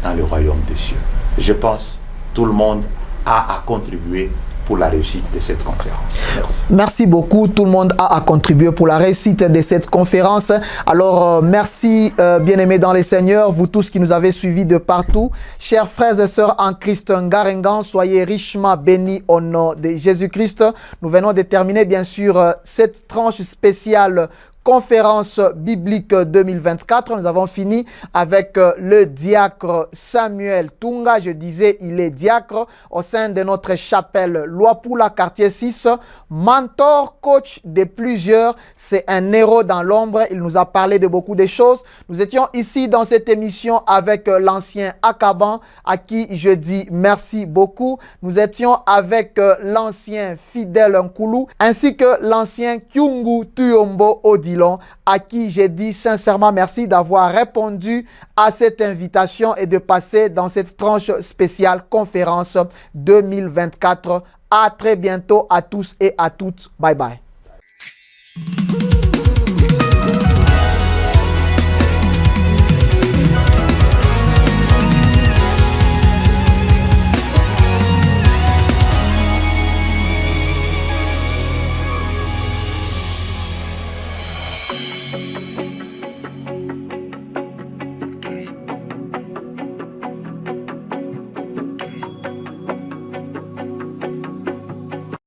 S7: dans le royaume des cieux. Je pense que tout le monde a à contribuer pour la réussite de cette conférence. Merci.
S1: Merci beaucoup. Tout le monde a à contribuer pour la réussite de cette conférence. Alors, merci, bien-aimés dans les Seigneurs, vous tous qui nous avez suivis de partout. Chers frères et sœurs en Christ Ngarengan, soyez richement bénis au nom de Jésus-Christ. Nous venons de terminer, bien sûr, cette tranche spéciale conférence biblique 2024. Nous avons fini avec le diacre Samuel Tunga. Je disais, il est diacre au sein de notre chapelle Luapula, quartier 6. Mentor, coach de plusieurs. C'est un héros dans l'ombre. Il nous a parlé de beaucoup de choses. Nous étions ici dans cette émission avec l'ancien Akaban, à qui je dis merci beaucoup. Nous étions avec l'ancien Fidèle Nkoulou, ainsi que l'ancien Kyungu Tuyombo Odilon, à qui j'ai dit sincèrement merci d'avoir répondu à cette invitation et de passer dans cette tranche spéciale conférence 2024. À très bientôt à tous et à toutes. Bye bye.